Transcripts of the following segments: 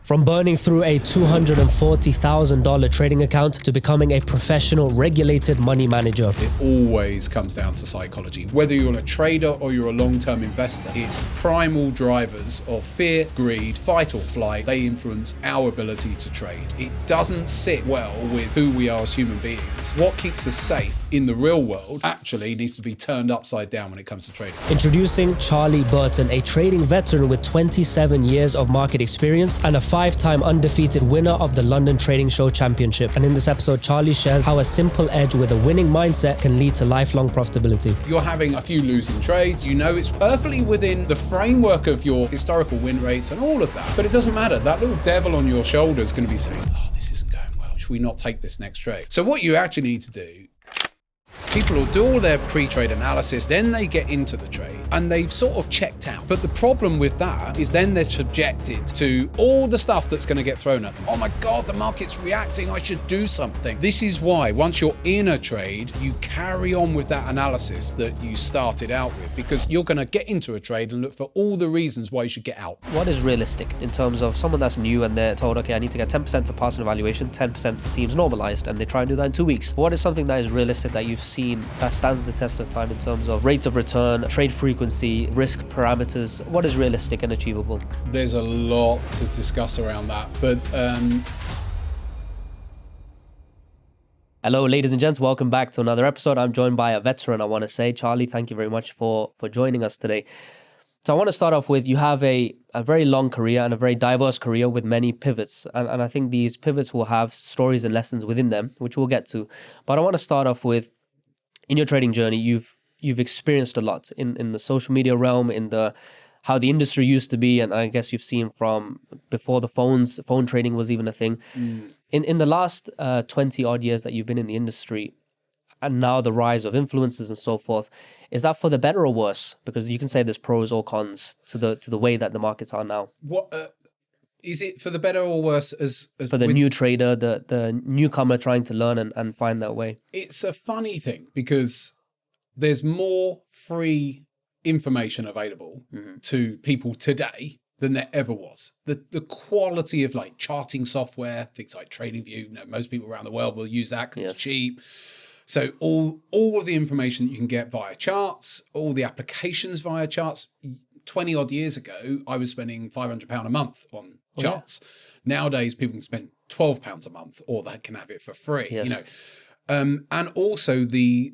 From burning through a $240,000 trading account to becoming a professional regulated money manager. It always comes down to psychology. Whether you're a trader or you're a long-term investor, it's primal drivers of fear, greed, fight or flight. They influence our ability to trade. It doesn't sit well with who we are as human beings. What keeps us safe in the real world actually needs to be turned upside down when it comes to trading. Introducing Charlie Burton, a trading veteran with 27 years of market experience and a 5-time undefeated winner of the London Trading Show Championship. And in this episode, Charlie shares how a simple edge with a winning mindset can lead to lifelong profitability. You're having a few losing trades. You know it's perfectly within the framework of your historical win rates and all of that. But it doesn't matter. That little devil on your shoulder is going to be saying, oh, this isn't going well. Should we not take this next trade? So what you actually need to do, people will do all their pre-trade analysis, then they get into the trade and they've sort of checked out. But the problem with that is then they're subjected to all the stuff that's going to get thrown at them. Oh my God, the market's reacting, I should do something. This is why once you're in a trade, you carry on with that analysis that you started out with, because you're going to get into a trade and look for all the reasons why you should get out. What is realistic in terms of someone that's new and they're told, okay, I need to get 10% to pass an evaluation, 10% seems normalized, and they try and do that in 2 weeks. What is something that is realistic that you've seen that stands the test of time in terms of rates of return, trade frequency, risk parameters? What is realistic and achievable? There's a lot to discuss around that, but Hello, ladies and gents. Welcome back to another episode. I'm joined by a veteran, I want to say. Charlie, thank you very much for joining us today. So I want to start off with, you have a very long career and a very diverse career with many pivots. And I think these pivots will have stories and lessons within them, which we'll get to. But I want to start off with, in your trading journey, you've experienced a lot in the social media realm, in the how the industry used to be, and I guess you've seen from before the phone trading was even a thing. In the last 20 odd years that you've been in the industry, and now the rise of influencers and so forth, is that for the better or worse? Because you can say there's pros or cons to the way that the markets are now. What is it for the better or worse as for the new trader, the newcomer trying to learn and find their way? It's a funny thing because there's more free information available to people today than there ever was. The quality of like charting software, things like TradingView, most people around the world will use that because it's cheap. So all of the information that you can get via charts, all the applications via charts. 20 odd years ago, I was spending £500 a month on charts. Nowadays, people can spend £12 a month, or they can have it for free. You know, and also the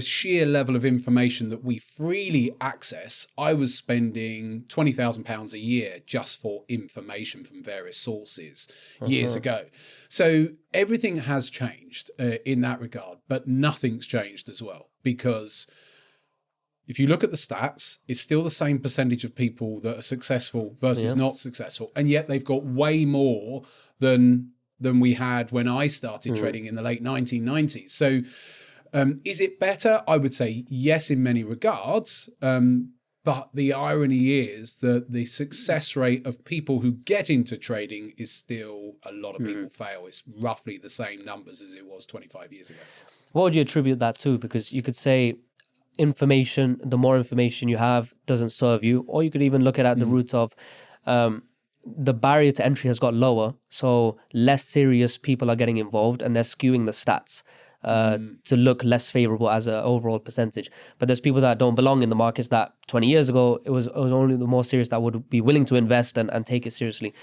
sheer level of information that we freely access. I was spending £20,000 a year just for information from various sources years ago. So everything has changed in that regard, but nothing's changed as well, because if you look at the stats, it's still the same percentage of people that are successful versus not successful. And yet they've got way more than we had when I started trading in the late 1990s. So is it better? I would say yes, in many regards. But the irony is that the success rate of people who get into trading is still, a lot of people fail. It's roughly the same numbers as it was 25 years ago. What would you attribute that to? Because you could say, information, the more information you have doesn't serve you, or you could even look at the root of the barrier to entry has got lower, so less serious people are getting involved and they're skewing the stats to look less favorable as an overall percentage. But there's people that don't belong in the markets that 20 years ago it was only the more serious that would be willing to invest and take it seriously.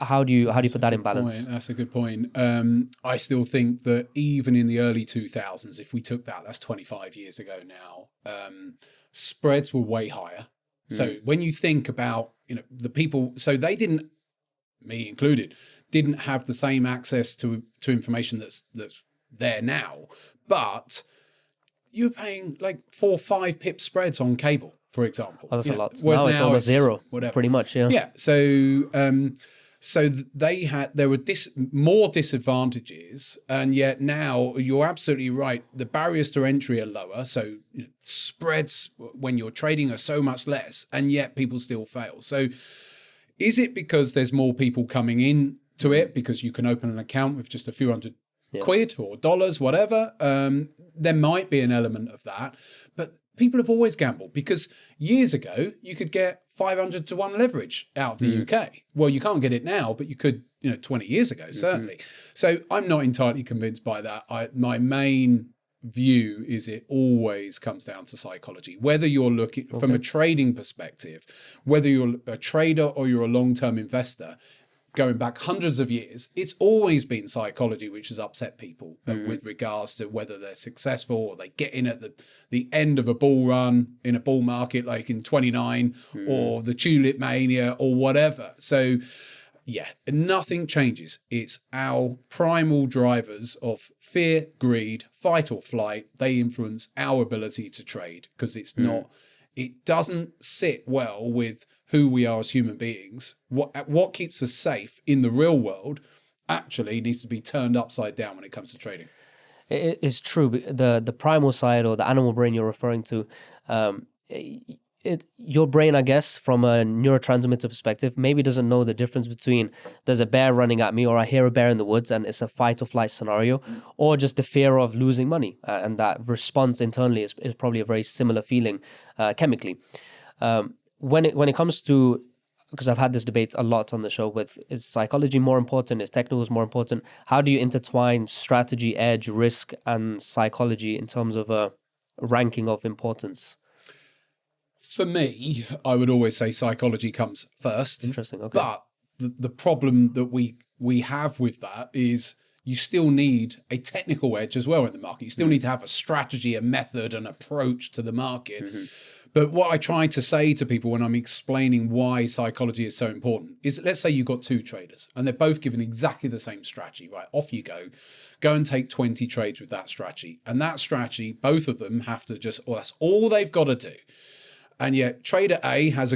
How do you put that in balance? That's a good point. I still think that even in the early 2000s, if we took that's 25 years ago now, spreads were way higher. So when you think about, the people, so they didn't, me included, didn't have the same access to information that's there now, but you're paying like 4 or 5 pip spreads on cable, for example. Oh, that's a lot. Now it's almost zero, whatever. Pretty much, yeah. Yeah. So there were more disadvantages, and yet now you're absolutely right. The barriers to entry are lower, so spreads when you're trading are so much less, and yet people still fail. So, is it because there's more people coming in to it because you can open an account with just a few hundred quid or dollars, whatever? There might be an element of that, but people have always gambled, because years ago you could get 500 to 1 leverage out of the UK. Well, you can't get it now, but you could, 20 years ago, certainly. So I'm not entirely convinced by that. My main view is it always comes down to psychology. Whether you're looking from a trading perspective, whether you're a trader or you're a long-term investor, going back hundreds of years, it's always been psychology which has upset people with regards to whether they're successful or they get in at the end of a bull run in a bull market like in 29 or the tulip mania or whatever. So yeah, nothing changes. It's our primal drivers of fear, greed, fight or flight. They influence our ability to trade, because it doesn't sit well with who we are as human beings. What keeps us safe in the real world actually needs to be turned upside down when it comes to trading. It is true. The primal side, or the animal brain you're referring to, your brain, I guess, from a neurotransmitter perspective, maybe doesn't know the difference between there's a bear running at me, or I hear a bear in the woods and it's a fight or flight scenario, or just the fear of losing money. And that response internally is probably a very similar feeling chemically. When it comes to, because I've had this debate a lot on the show with, is psychology more important? Is technicals more important? How do you intertwine strategy, edge, risk, and psychology in terms of a ranking of importance? For me, I would always say psychology comes first. Interesting. Okay. But the problem that we have with that is you still need a technical edge as well in the market. You still need to have a strategy, a method, an approach to the market. But what I try to say to people when I'm explaining why psychology is so important is, let's say you've got 2 traders and they're both given exactly the same strategy, right? Off you go and take 20 trades with that strategy. And that strategy, both of them have to that's all they've got to do. And yet trader A has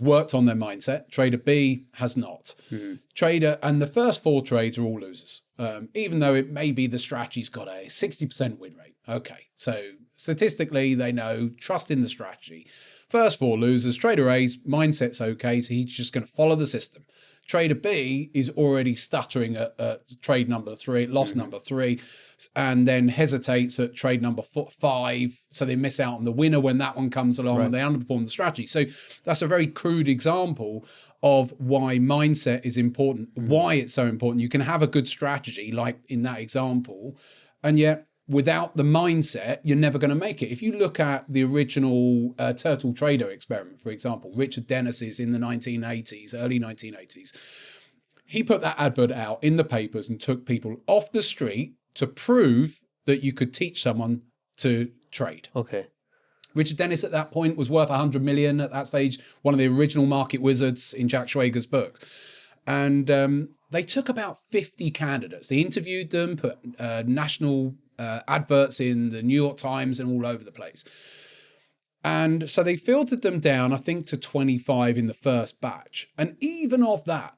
worked on their mindset. Trader B has not. And the first 4 trades are all losers. Even though it may be the strategy's got a 60% win rate. Okay, so statistically they know, trust in the strategy. First 4 losers. Trader A's mindset's okay, so he's just going to follow the system. Trader B is already stuttering at trade number 3, loss number 3, and then hesitates at trade number 5, so they miss out on the winner when that one comes along, and they underperform the strategy. So that's a very crude example of why mindset is important, why it's so important. You can have a good strategy, like in that example, and yet without the mindset, you're never going to make it. If you look at the original turtle trader experiment, for example, Richard Dennis's in the 1980s, early 1980s, he put that advert out in the papers and took people off the street to prove that you could teach someone to trade. Okay. Richard Dennis at that point was worth 100 million at that stage, one of the original market wizards in Jack Schwager's books. And they took about 50 candidates. They interviewed them, put national adverts in the New York Times and all over the place. And so they filtered them down, I think, to 25 in the first batch. And even of that,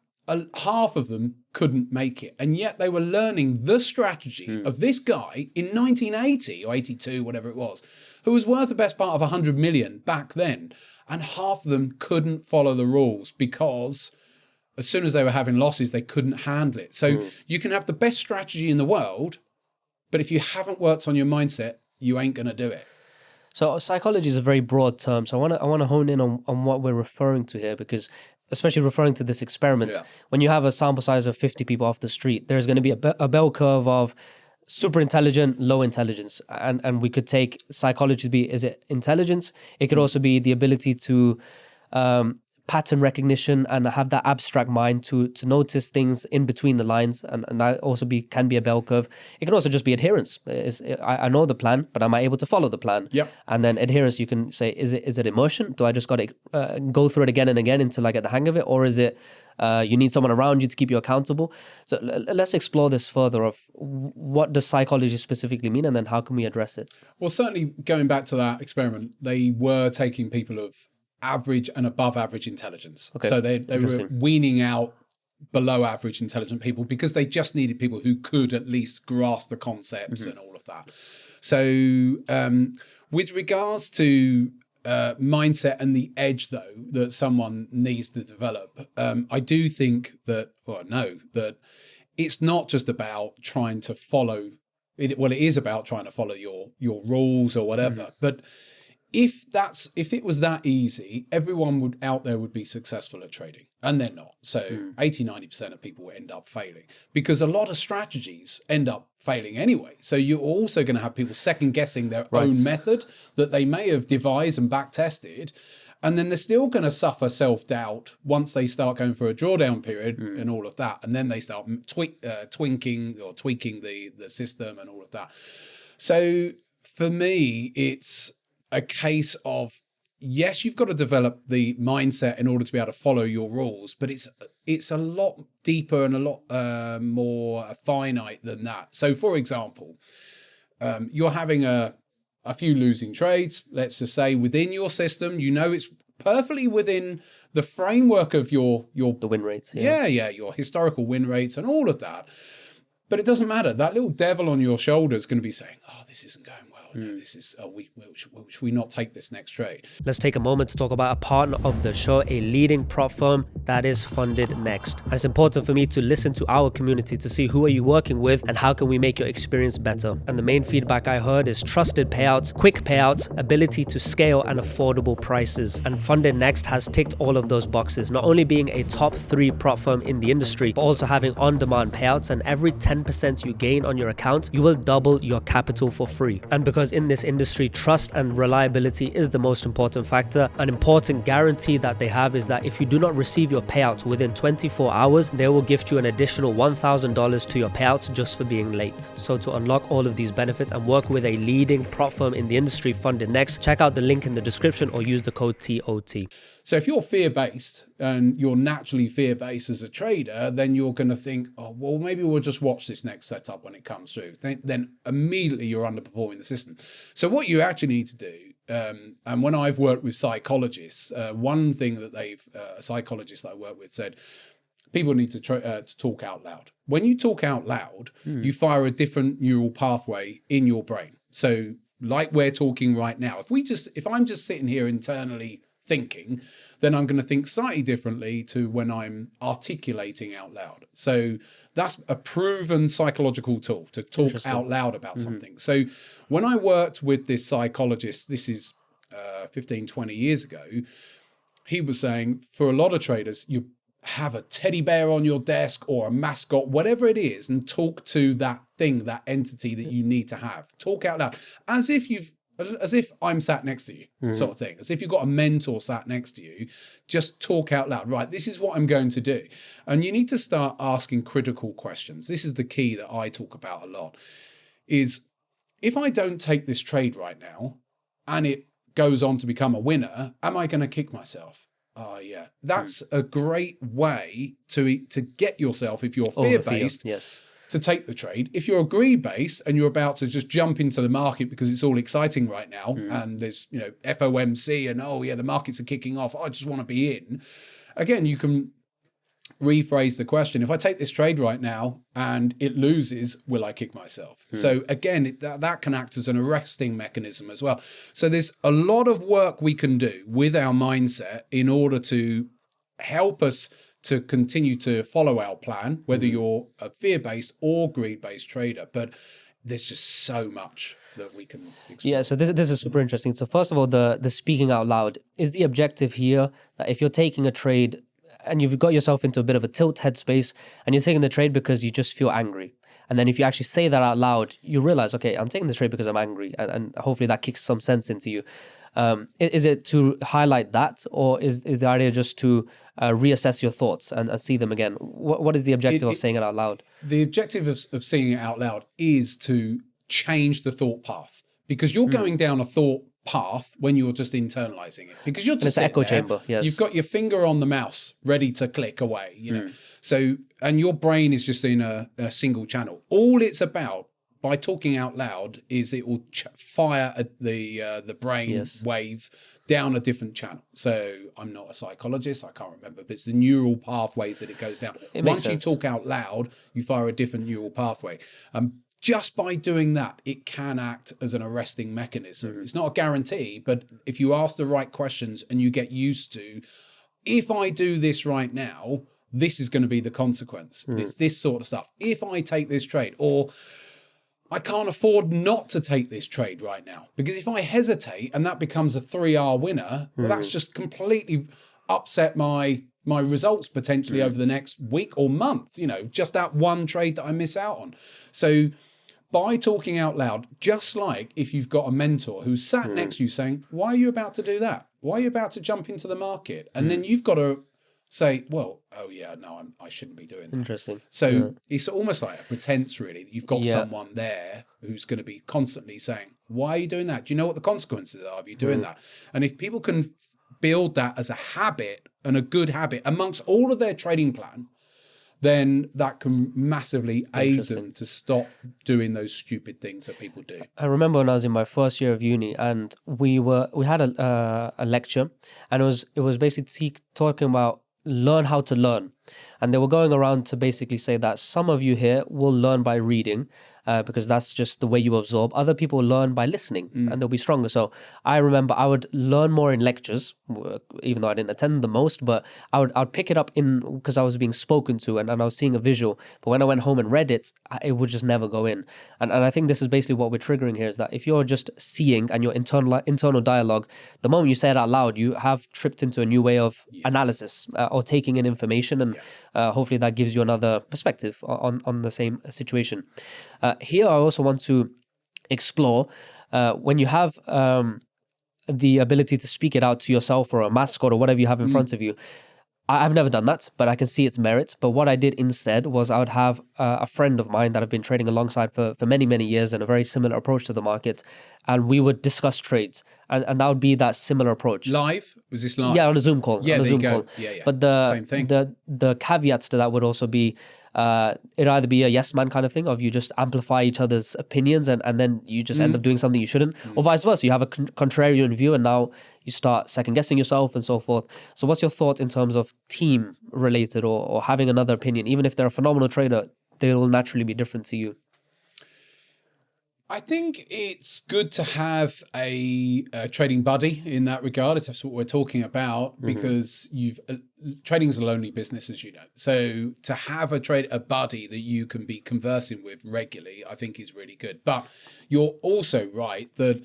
half of them couldn't make it. And yet they were learning the strategy of this guy in 1980 or 82, whatever it was, who was worth the best part of 100 million back then. And half of them couldn't follow the rules because as soon as they were having losses, they couldn't handle it. So you can have the best strategy in the world, but if you haven't worked on your mindset, you ain't going to do it. So psychology is a very broad term. So I want to hone in on what we're referring to here, because especially referring to this experiment, when you have a sample size of 50 people off the street, there's going to be a bell curve of super intelligent, low intelligence. And we could take psychology to be, is it intelligence? It could also be the ability to pattern recognition and have that abstract mind to notice things in between the lines, and that also can be a bell curve. It can also just be adherence. I know the plan, but am I able to follow the plan? Yep. And then adherence, you can say, is it immersion? Do I just got to go through it again and again until I get the hang of it, or is it you need someone around you to keep you accountable? So let's explore this further of what does psychology specifically mean, and then how can we address it? Well, certainly going back to that experiment, they were taking people of average and above average intelligence. Okay. So they were weaning out below average intelligent people because they just needed people who could at least grasp the concepts and all of that. So with regards to mindset and the edge, though, that someone needs to develop, I do think that it's not just about trying to follow it. Well, it is about trying to follow your rules or whatever, but if it was that easy, everyone out there would be successful at trading, and they're not. So 80-90% of people end up failing because a lot of strategies end up failing anyway. So you're also going to have people second guessing their own method that they may have devised and back tested. And then they're still going to suffer self-doubt once they start going through a drawdown period and all of that. And then they start tweaking the system and all of that. So for me, it's a case of, yes, you've got to develop the mindset in order to be able to follow your rules, but it's a lot deeper and a lot more finite than that. So for example, you're having a few losing trades, let's just say within your system, it's perfectly within the framework of your the win rates. Yeah, your historical win rates and all of that. But it doesn't matter. That little devil on your shoulder is going to be saying, "Oh, this isn't going well. This is. Should we not take this next trade?" Let's take a moment to talk about a partner of the show, a leading prop firm that is FundedNext. And it's important for me to listen to our community to see who are you working with and how can we make your experience better. And the main feedback I heard is trusted payouts, quick payouts, ability to scale, and affordable prices. And FundedNext has ticked all of those boxes, not only being a top 3 prop firm in the industry, but also having on-demand payouts, and every 10% you gain on your account, you will double your capital for free. And because in this industry, trust and reliability is the most important factor, an important guarantee that they have is that if you do not receive your payout within 24 hours, they will gift you an additional $1,000 to your payouts just for being late. So to unlock all of these benefits and work with a leading prop firm in the industry, FundedNext, check out the link in the description or use the code TOT. So if you're fear-based and you're naturally fear-based as a trader, then you're going to think, oh, well, maybe we'll just watch this next setup when it comes through. Then immediately you're underperforming the system. So what you actually need to do, and when I've worked with psychologists, one thing that a psychologist that I work with said, people need to talk out loud. When you talk out loud, you fire a different neural pathway in your brain. So like we're talking right now, if I'm just sitting here internally thinking, then I'm going to think slightly differently to when I'm articulating out loud. So that's a proven psychological tool to talk out loud about something. So when I worked with this psychologist, this is 15, 20 years ago, he was saying for a lot of traders, you have a teddy bear on your desk or a mascot, whatever it is, and talk to that thing, that entity that you need to have. Talk out loud as if I'm sat next to you, sort of thing. As if you've got a mentor sat next to you, just talk out loud. Right, this is what I'm going to do. And you need to start asking critical questions. This is the key that I talk about a lot, is if I don't take this trade right now and it goes on to become a winner, am I going to kick myself? Oh, yeah. That's a great way to get yourself, if you're fear-based, to take the trade. If you're greed-based and you're about to just jump into the market because it's all exciting right now and there's, FOMC and, the markets are kicking off, I just want to be in. Again, you can rephrase the question. If I take this trade right now and it loses, will I kick myself? So again, that can act as an arresting mechanism as well. So there's a lot of work we can do with our mindset in order to help us to continue to follow our plan, whether you're a fear-based or greed-based trader. But there's just so much that we can explore. Yeah, so this is super interesting. So first of all, the speaking out loud, is the objective here that if you're taking a trade and you've got yourself into a bit of a tilt headspace and you're taking the trade because you just feel angry. And then if you actually say that out loud, you realize, okay, I'm taking the trade because I'm angry. And hopefully that kicks some sense into you. Is it to highlight that, or is the idea just to reassess your thoughts and see them again? What is the objective of saying it out loud? The objective of saying it out loud is to change the thought path, because you're going down a thought path when you're just internalizing it, because you're just it's an echo chamber. Yes, you've got your finger on the mouse ready to click away, so, and your brain is just in a single channel. All it's about by talking out loud is it will fire the brain wave down a different channel. So I'm not a psychologist, I can't remember, but it's the neural pathways that it goes down. Once you talk out loud, you fire a different neural pathway. Just by doing that, it can act as an arresting mechanism. It's not a guarantee, but if you ask the right questions and you get used to, if I do this right now, this is going to be the consequence. It's this sort of stuff. If I take this trade, or I can't afford not to take this trade right now, because if I hesitate and that becomes a 3R winner, well, that's just completely upset my results potentially over the next week or month, just that one trade that I miss out on. So by talking out loud, just like if you've got a mentor who's sat next to you saying, why are you about to do that? Why are you about to jump into the market? And then you've got to say, well, oh yeah, no, I shouldn't be doing that. Interesting. So it's almost like a pretense, really. You've got someone there who's going to be constantly saying, why are you doing that? Do you know what the consequences are of you doing that? And if people can build that as a habit and a good habit amongst all of their trading plan, then that can massively aid them to stop doing those stupid things that people do. I remember when I was in my first year of uni, and we had a lecture, and it was basically talking about learn how to learn. And they were going around to basically say that some of you here will learn by reading, because that's just the way you absorb. Other people learn by listening, and they'll be stronger. So I remember I would learn more in lectures, even though I didn't attend the most, but I would pick it up because I was being spoken to, and I was seeing a visual. But when I went home and read it, it would just never go in. And I think this is basically what we're triggering here, is that if you're just seeing and your internal dialogue, the moment you say it out loud, you have tripped into a new way of analysis or taking in information, and hopefully that gives you another perspective on the same situation. Here, I also want to explore when you have the ability to speak it out to yourself or a mascot or whatever you have in front of you. I've never done that, but I can see its merit. But what I did instead was I would have a friend of mine that I've been trading alongside for many, many years, and a very similar approach to the market. And we would discuss trades. And that would be that similar approach. Live? Was this live? Yeah, on a Zoom call. Yeah, on a there Zoom you go. call. Yeah. But Same thing. the caveats to that would also be it'd either be a yes man kind of thing, of you just amplify each other's opinions and then you just end up doing something you shouldn't, or vice versa. You have a contrarian view and now you start second guessing yourself and so forth. So what's your thoughts in terms of team related or having another opinion? Even if they're a phenomenal trader, they will naturally be different to you. I think it's good to have a trading buddy in that regard. That's what we're talking about, because trading is a lonely business, as you know. So to have a buddy that you can be conversing with regularly, I think is really good. But you're also right that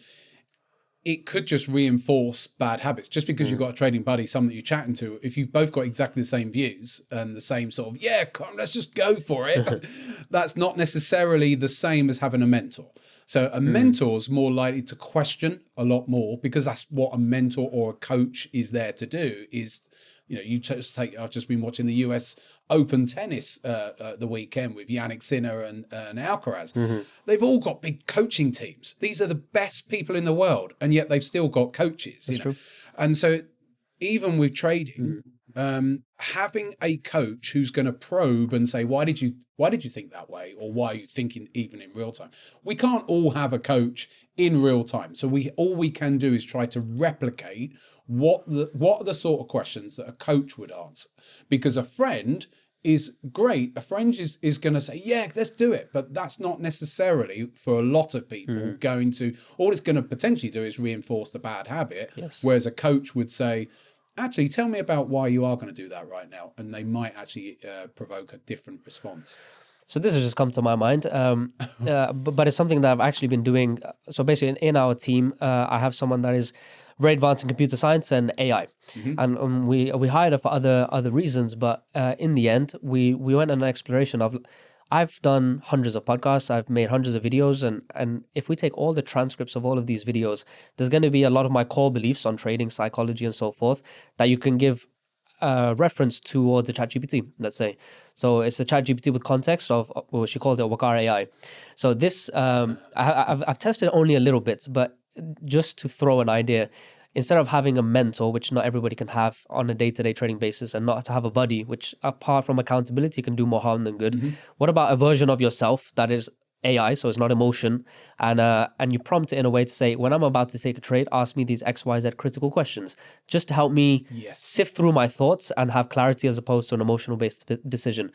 it could just reinforce bad habits. Just because you've got a trading buddy, someone that you're chatting to, if you've both got exactly the same views and the same sort of, come, let's just go for it, that's not necessarily the same as having a mentor. So a mentor's more likely to question a lot more, because that's what a mentor or a coach is there to do. Is, I've just been watching the US Open tennis the weekend with Yannick Sinner and Alcaraz. They've all got big coaching teams. These are the best people in the world, and yet they've still got coaches. That's true. And so even with trading, having a coach who's going to probe and say, why did you think that way, or why are you thinking even in real time? We can't all have a coach in real time, so all we can do is try to replicate what are the sort of questions that a coach would answer. Because a friend is great. A friend is going to say, yeah, let's do it. But that's not necessarily, for a lot of people, going to, all it's going to potentially do is reinforce the bad habit. Yes. Whereas a coach would say, actually, tell me about why you are going to do that right now. And they might actually provoke a different response. So this has just come to my mind, but it's something that I've actually been doing. So basically in our team, I have someone that is very advanced in computer science and AI. And we hired her for other reasons, but in the end, we went on an exploration of, I've done hundreds of podcasts, I've made hundreds of videos, and if we take all the transcripts of all of these videos, there's going to be a lot of my core beliefs on trading, psychology, and so forth that you can give reference towards a ChatGPT, let's say. So it's a ChatGPT with context of, well, she calls it Waqar AI. So this, I've tested only a little bit, but just to throw an idea, instead of having a mentor, which not everybody can have on a day-to-day trading basis, and not to have a buddy, which apart from accountability can do more harm than good, what about a version of yourself that is AI, so it's not emotion, and you prompt it in a way to say, when I'm about to take a trade, ask me these XYZ critical questions, just to help me sift through my thoughts and have clarity as opposed to an emotional-based decision.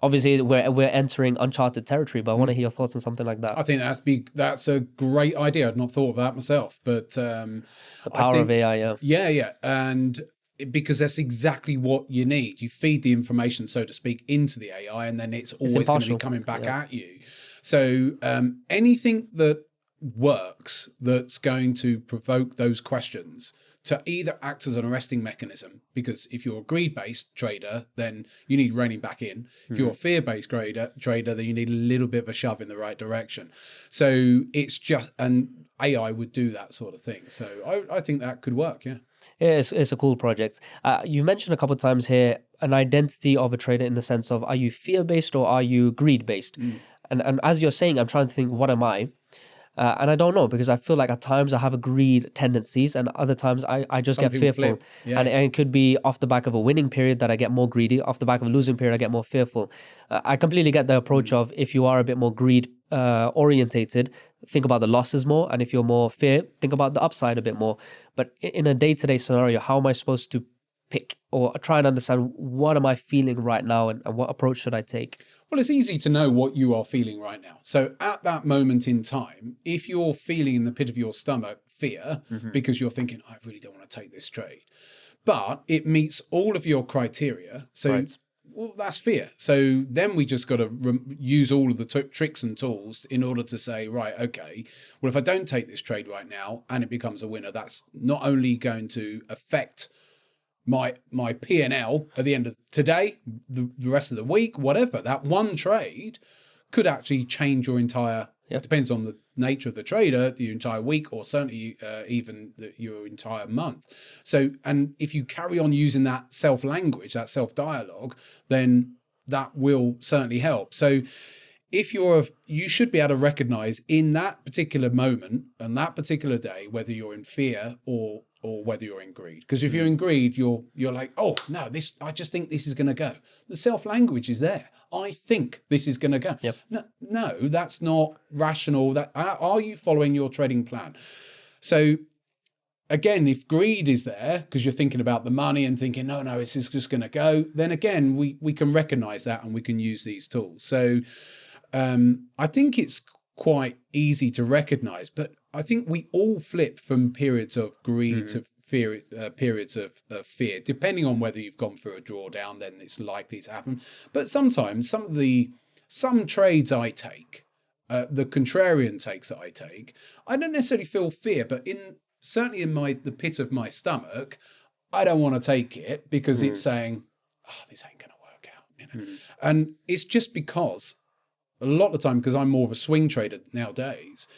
Obviously, we're entering uncharted territory, but I want to hear your thoughts on something like that. I think that's a great idea. I'd not thought of that myself, but the power of AI, yeah, and because that's exactly what you need. You feed the information, so to speak, into the AI, and then it's always going to be coming back at you. So anything that works that's going to provoke those questions to either act as an arresting mechanism, because if you're a greed-based trader, then you need reining back in. If you're a fear-based trader, then you need a little bit of a shove in the right direction. So it's just, and AI would do that sort of thing. So I think that could work, yeah. Yeah, it's a cool project. You mentioned a couple of times here an identity of a trader in the sense of, are you fear-based or are you greed-based? And as you're saying, I'm trying to think, what am I? And I don't know, because I feel like at times I have a greed tendencies and other times I just get fearful. Flip. Yeah. And it could be off the back of a winning period that I get more greedy. Off the back of a losing period, I get more fearful. I completely get the approach of, if you are a bit more greed orientated, think about the losses more. And if you're more fear, think about the upside a bit more. But in a day-to-day scenario, how am I supposed to pick or try and understand what am I feeling right now and what approach should I take? Well, it's easy to know what you are feeling right now. So at that moment in time, if you're feeling in the pit of your stomach fear because you're thinking, I really don't want to take this trade, but it meets all of your criteria. So well, that's fear. So then we just got to use all of the tricks and tools in order to say, right, okay, well, if I don't take this trade right now and it becomes a winner, that's not only going to affect my P&L at the end of today, the rest of the week, whatever, that one trade could actually change your entire, it depends on the nature of the trader, your entire week, or certainly even your entire month. So, and if you carry on using that self-language, that self-dialogue, then that will certainly help. So if you should be able to recognize in that particular moment and that particular day, whether you're in fear or whether you're in greed. Because if you're in greed, you're like, oh no, I just think this is going to go. The self-language is there. I think this is going to go. Yep. No, that's not rational. Are you following your trading plan? So again, if greed is there because you're thinking about the money and thinking, no, this is just going to go, then again, we can recognize that and we can use these tools. So I think it's quite easy to recognize, but I think we all flip from periods of greed to fear, periods of fear, depending on whether you've gone through a drawdown, then it's likely to happen. But sometimes some trades I take, the contrarian takes that I take, I don't necessarily feel fear, but certainly in the pit of my stomach, I don't want to take it because it's saying, oh, this ain't going to work out. And it's just because a lot of the time, because I'm more of a swing trader nowadays,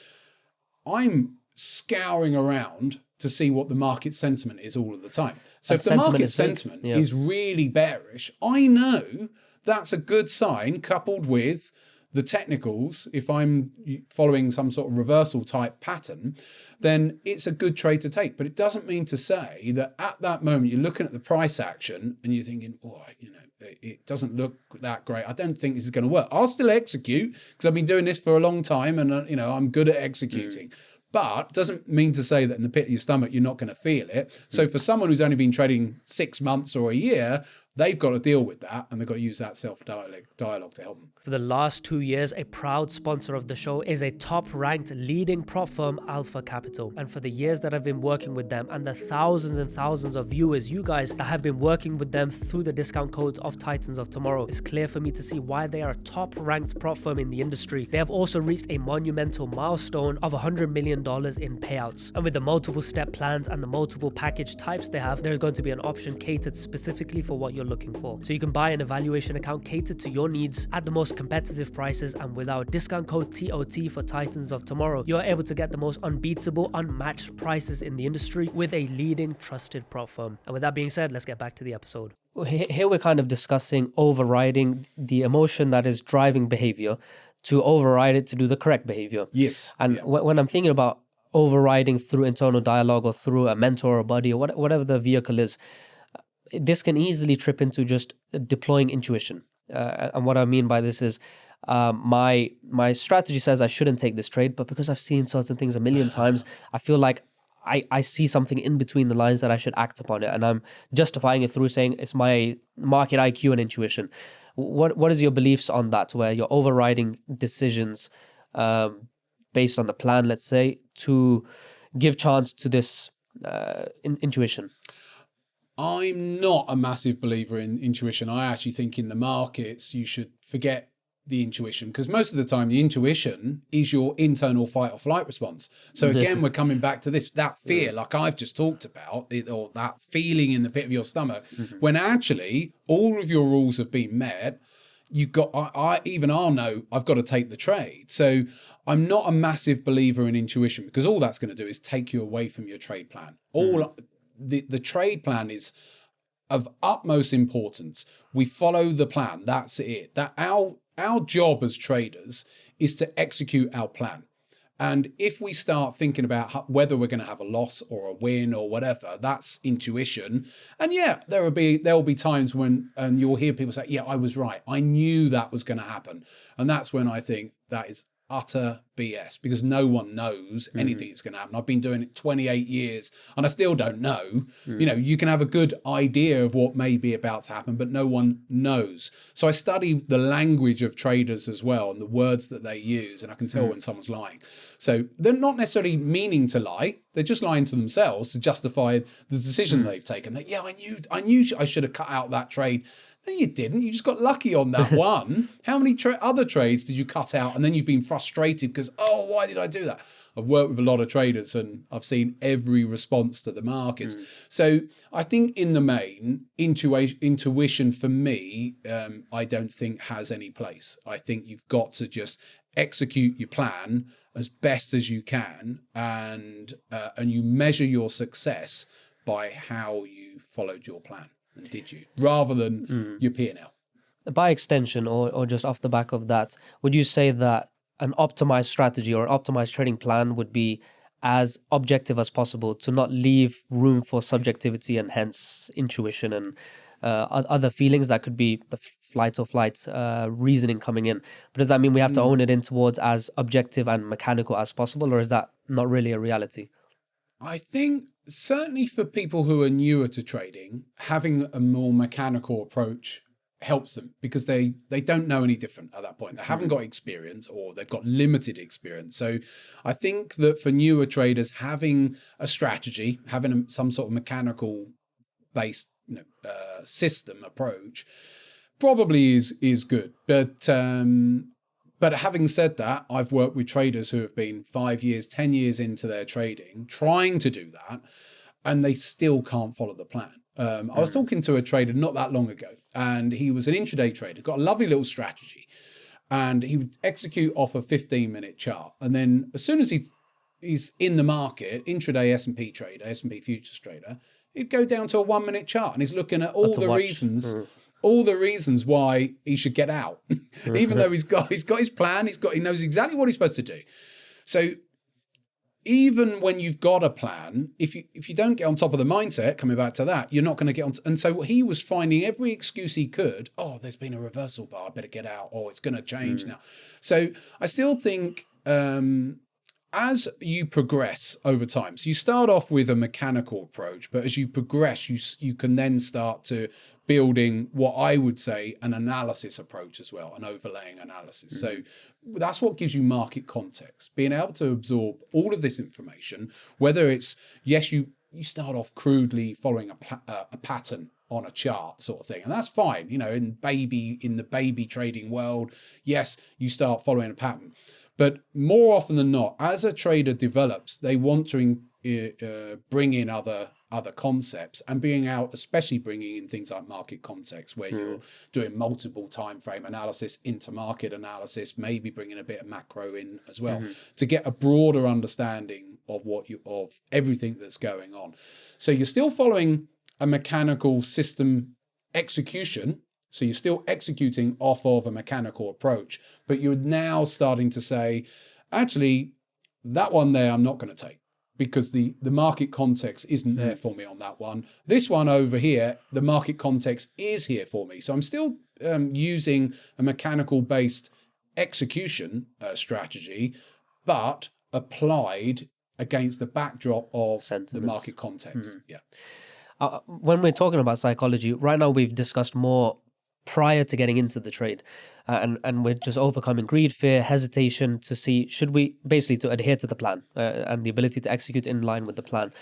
I'm scouring around to see what the market sentiment is all of the time. So if the market sentiment is really bearish, I know that's a good sign, coupled with the technicals. If I'm following some sort of reversal type pattern, then it's a good trade to take. But it doesn't mean to say that at that moment you're looking at the price action and you're thinking, it doesn't look that great. I don't think this is going to work. I'll still execute because I've been doing this for a long time and I'm good at executing. But doesn't mean to say that in the pit of your stomach you're not going to feel it. So for someone who's only been trading 6 months or a year, they've got to deal with that and they've got to use that self-dialogue to help them. For the last 2 years, a proud sponsor of the show is a top-ranked leading prop firm, Alpha Capital. And for the years that I've been working with them and the thousands and thousands of viewers, you guys, that have been working with them through the discount codes of Titans of Tomorrow, it's clear for me to see why they are a top-ranked prop firm in the industry. They have also reached a monumental milestone of $100 million in payouts. And with the multiple step plans and the multiple package types they have, there's going to be an option catered specifically for what you're looking for. So you can buy an evaluation account catered to your needs at the most competitive prices, and with our discount code TOT for Titans of Tomorrow, you're able to get the most unbeatable, unmatched prices in the industry with a leading trusted prop firm. And with that being said, let's get back to the episode. Here we're kind of discussing overriding the emotion that is driving behavior to override it to do the correct behavior. Yes. And when I'm thinking about overriding through internal dialogue or through a mentor or a buddy or whatever the vehicle is, this can easily trip into just deploying intuition. And what I mean by this is my strategy says I shouldn't take this trade, but because I've seen certain things a million times, I feel like I see something in between the lines that I should act upon it. And I'm justifying it through saying it's my market IQ and intuition. What is your beliefs on that, where you're overriding decisions based on the plan, let's say, to give chance to this intuition? I'm not a massive believer in intuition. I actually think in the markets, you should forget the intuition, because most of the time the intuition is your internal fight or flight response. So again, we're coming back to that fear, like I've just talked about, or that feeling in the pit of your stomach, when actually all of your rules have been met. I'll know I've got to take the trade. So I'm not a massive believer in intuition, because all that's going to do is take you away from your trade plan. The trade plan is of utmost importance. We follow the plan. That's it. That our job as traders is to execute our plan. And if we start thinking about whether we're going to have a loss or a win or whatever, that's intuition. And yeah, there will be times when you'll hear people say, yeah, I was right. I knew that was going to happen. And that's when I think that is utter BS, because no one knows anything that's going to happen. I've been doing it 28 years and I still don't know. You can have a good idea of what may be about to happen, but no one knows. So I study the language of traders as well, and the words that they use, and I can tell when someone's lying. So they're not necessarily meaning to lie. They're just lying to themselves to justify the decision they've taken. That, yeah, I knew I should have cut out that trade. No, you didn't. You just got lucky on that one. How many other trades did you cut out? And then you've been frustrated because, oh, why did I do that? I've worked with a lot of traders and I've seen every response to the markets. So I think in the main, intuition for me, I don't think has any place. I think you've got to just execute your plan as best as you can, and you measure your success by how you followed your plan. And did you, rather than your P&L. By extension, or just off the back of that, would you say that an optimized strategy or optimized trading plan would be as objective as possible, to not leave room for subjectivity and hence intuition and other feelings that could be the flight or flight reasoning coming in? But does that mean we have to own it in towards as objective and mechanical as possible, or is that not really a reality? I think certainly for people who are newer to trading, having a more mechanical approach helps them, because they don't know any different at that point. They haven't got experience, or they've got limited experience. So I think that for newer traders, having a strategy, having some sort of mechanical based system approach probably is good. But having said that, I've worked with traders who have been 5 years, 10 years into their trading, trying to do that, and they still can't follow the plan. I was talking to a trader not that long ago, and he was an intraday trader, got a lovely little strategy, and he would execute off a 15-minute chart. And then as soon as he's in the market, intraday S&P trader, S&P futures trader, he'd go down to a 1-minute chart, and he's looking at all the reasons. All the reasons why he should get out, even though he's got his plan, he knows exactly what he's supposed to do. So even when you've got a plan, if you don't get on top of the mindset, coming back to that, you're not going to get on. And so he was finding every excuse he could. Oh, there's been a reversal bar, I better get out. Oh, it's going to change now. So I still think as you progress over time, so you start off with a mechanical approach, but as you progress, you can then start to building what I would say an analysis approach as well, an overlaying analysis. So that's what gives you market context, being able to absorb all of this information, whether it's, yes, you start off crudely following a pattern on a chart sort of thing, and that's fine. In the baby trading world, yes, you start following a pattern. But more often than not, as a trader develops, they want to bring in other concepts, and especially bringing in things like market context, where you're doing multiple time frame analysis, intermarket analysis, maybe bringing a bit of macro in as well, to get a broader understanding of of everything that's going on. So you're still following a mechanical system execution. So you're still executing off of a mechanical approach, but you're now starting to say, actually, that one there I'm not going to take, because the market context isn't there for me on that one. This one over here, the market context is here for me. So I'm still using a mechanical-based execution strategy, but applied against the backdrop of the market context. Yeah. When we're talking about psychology, right now we've discussed more prior to getting into the trade, and we're just overcoming greed, fear, hesitation to see, should we basically to adhere to the plan and the ability to execute in line with the plan.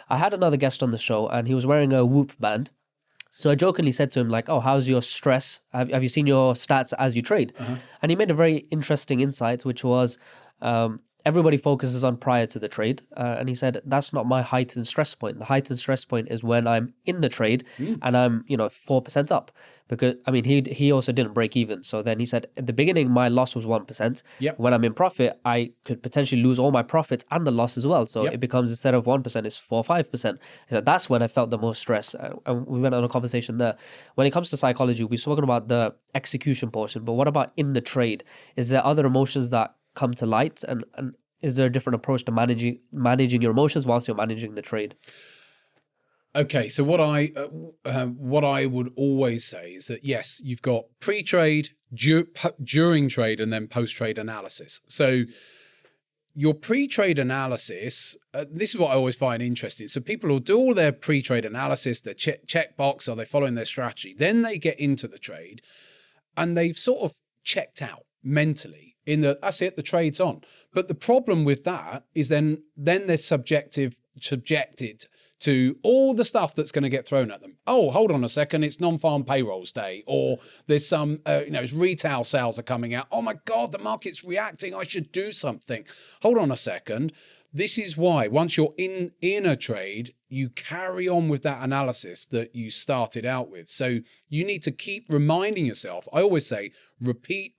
I had another guest on the show, and he was wearing a Whoop band. So I jokingly said to him, like, oh, how's your stress? Have you seen your stats as you trade? And he made a very interesting insight, which was everybody focuses on prior to the trade. And he said, that's not my heightened stress point. The heightened stress point is when I'm in the trade and I'm, 4% up. Because, I mean, he also didn't break even. So then he said, at the beginning, my loss was 1%. Yep. When I'm in profit, I could potentially lose all my profits and the loss as well. So it becomes, instead of 1%, it's 4 or 5%. He said, that's when I felt the most stress. And we went on a conversation there. When it comes to psychology, we've spoken about the execution portion, but what about in the trade? Is there other emotions that come to light? And is there a different approach to managing your emotions whilst you're managing the trade? Okay, so what I would always say is that, yes, you've got pre-trade, during trade, and then post-trade analysis. So your pre-trade analysis, this is what I always find interesting. So people will do all their pre-trade analysis, their check box, are they following their strategy? Then they get into the trade and they've sort of checked out mentally in that, that's it, the trade's on. But the problem with that is then they're subjected to all the stuff that's going to get thrown at them. Oh, hold on a second, it's non-farm payrolls day, or there's some, it's retail sales are coming out. Oh my God, the market's reacting, I should do something. Hold on a second. This is why once you're in a trade, you carry on with that analysis that you started out with. So you need to keep reminding yourself. I always say, repeat.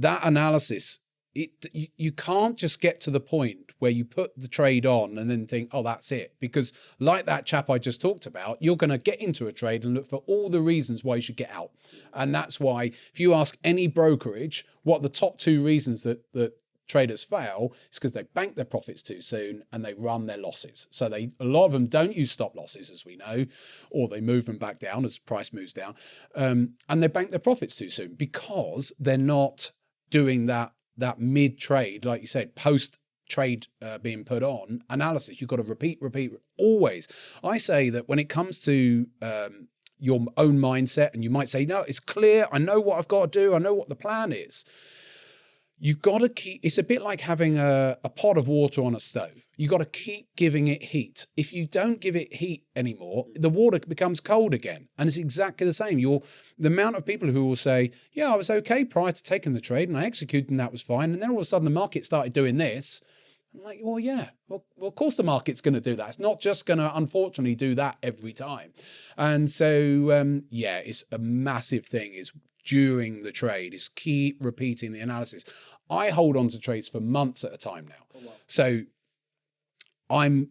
That analysis, you can't just get to the point where you put the trade on and then think, oh, that's it. Because like that chap I just talked about, you're going to get into a trade and look for all the reasons why you should get out. And that's why if you ask any brokerage what the top 2 reasons that traders fail, is because they bank their profits too soon and they run their losses. So a lot of them don't use stop losses, as we know, or they move them back down as price moves down. And they bank their profits too soon because they're not doing that mid-trade, like you said, post-trade being put on analysis. You've got to repeat, always. I say that when it comes to your own mindset, and you might say, no, it's clear, I know what I've got to do, I know what the plan is. You've got to keep, it's a bit like having a pot of water on a stove. You've got to keep giving it heat. If you don't give it heat anymore, the water becomes cold again. And it's exactly the same. The amount of people who will say, yeah, I was okay prior to taking the trade and I executed and that was fine. And then all of a sudden the market started doing this. I'm like, well, yeah, well, of course the market's going to do that. It's not just going to, unfortunately, do that every time. And so, it's a massive thing is during the trade is keep repeating the analysis. I hold on to trades for months at a time now. Oh, wow. So I'm,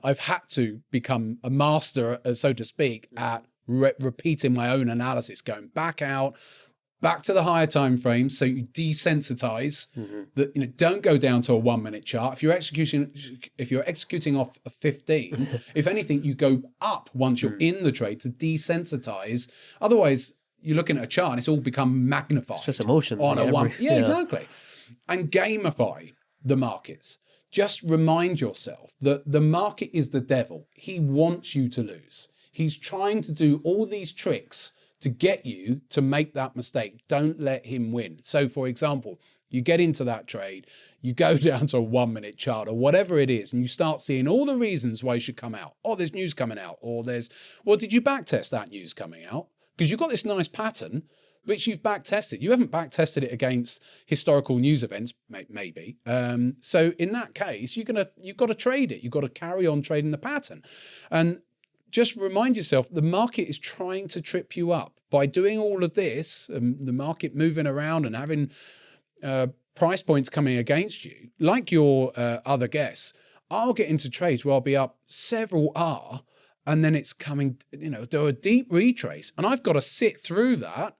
I've had to become a master, so to speak, at repeating my own analysis, going back to the higher time frames. So you desensitize that, don't go down to a 1 minute chart. If you're executing off a 15, if anything, you go up once you're in the trade to desensitize. Otherwise, you're looking at a chart and it's all become magnified. It's just emotions. Yeah, exactly. And gamify the markets. Just remind yourself that the market is the devil. He wants you to lose. He's trying to do all these tricks to get you to make that mistake. Don't let him win. So for example, you get into that trade, you go down to a 1 minute chart or whatever it is, and you start seeing all the reasons why you should come out. Oh, there's news coming out. Or did you backtest that news coming out? Because you've got this nice pattern, which you've back-tested. You haven't back-tested it against historical news events, maybe. So in that case, you've got to trade it. You've got to carry on trading the pattern. And just remind yourself, the market is trying to trip you up. By doing all of this, the market moving around and having price points coming against you, like your other guests, I'll get into trades where I'll be up several R, and then it's coming, do a deep retrace. And I've got to sit through that.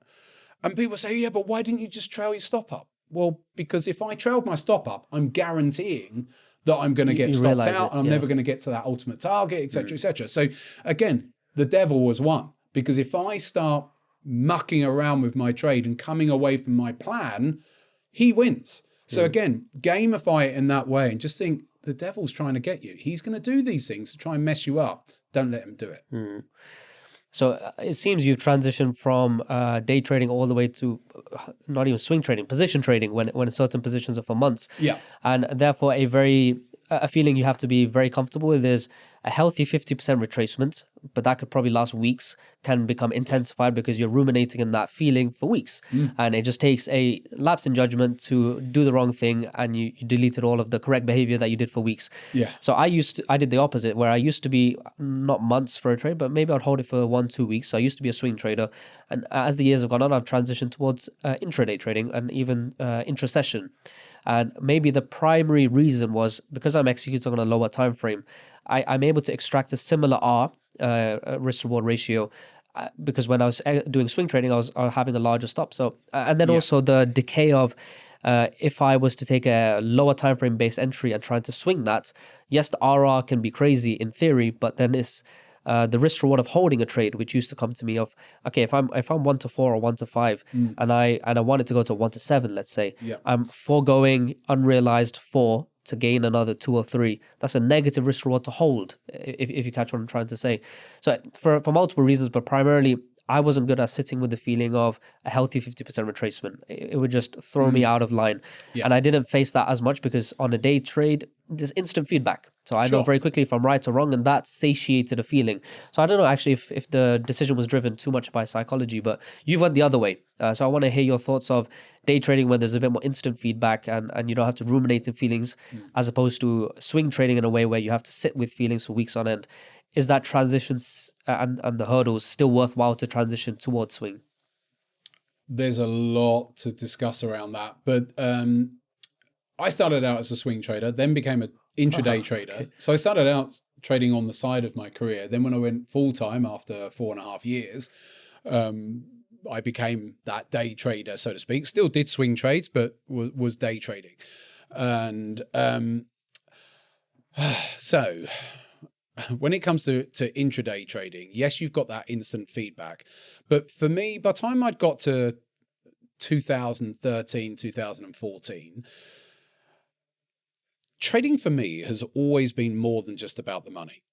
And people say, yeah, but why didn't you just trail your stop up? Well, because if I trailed my stop up, I'm guaranteeing that I'm going to get stopped out and I'm never going to get to that ultimate target, et cetera, et cetera. So again, the devil was won. Because if I start mucking around with my trade and coming away from my plan, he wins. So again, gamify it in that way and just think, the devil's trying to get you. He's going to do these things to try and mess you up. Don't let him do it. So it seems you've transitioned from day trading all the way to not even swing trading, position trading when certain positions are for months. Yeah. And therefore a very a feeling you have to be very comfortable with is a healthy 50% retracement, but that could probably last weeks, can become intensified because you're ruminating in that feeling for weeks. And it just takes a lapse in judgment to do the wrong thing, and you deleted all of the correct behavior that you did for weeks. Yeah. So I did the opposite, where I used to be not months for a trade, but maybe I'd hold it for 1-2 weeks. So I used to be a swing trader. And as the years have gone on, I've transitioned towards intraday trading and even intra-session. And maybe the primary reason was because I'm executing on a lower time frame, I'm able to extract a similar R, risk reward ratio, because when I was doing swing trading, I was having a larger stop. So and then also the decay of if I was to take a lower time frame based entry and trying to swing that, yes, the RR can be crazy in theory, but then it's the risk reward of holding a trade, which used to come to me of, okay, if I'm 1-4 or 1-5 and I want it to go to 1-7, let's say, I'm foregoing unrealized 4 to gain another 2 or 3. That's a negative risk reward to hold, if you catch what I'm trying to say. So for multiple reasons, but primarily I wasn't good at sitting with the feeling of a healthy 50% retracement. It would just throw me out of line. And I didn't face that as much because on a day trade, there's instant feedback. So I know very quickly if I'm right or wrong, and that satiated a feeling. So I don't know actually if the decision was driven too much by psychology, but you've went the other way. So I want to hear your thoughts of day trading when there's a bit more instant feedback and you don't have to ruminate in feelings, as opposed to swing trading in a way where you have to sit with feelings for weeks on end. Is that transitions and the hurdles still worthwhile to transition towards swing? There's a lot to discuss around that, but I started out as a swing trader, then became an intraday trader. Okay. So I started out trading on the side of my career. Then when I went full time after 4.5 years, I became that day trader, so to speak. Still did swing trades, but was day trading. And so when it comes to intraday trading, yes, you've got that instant feedback. But for me, by the time I'd got to 2013, 2014, trading for me has always been more than just about the money.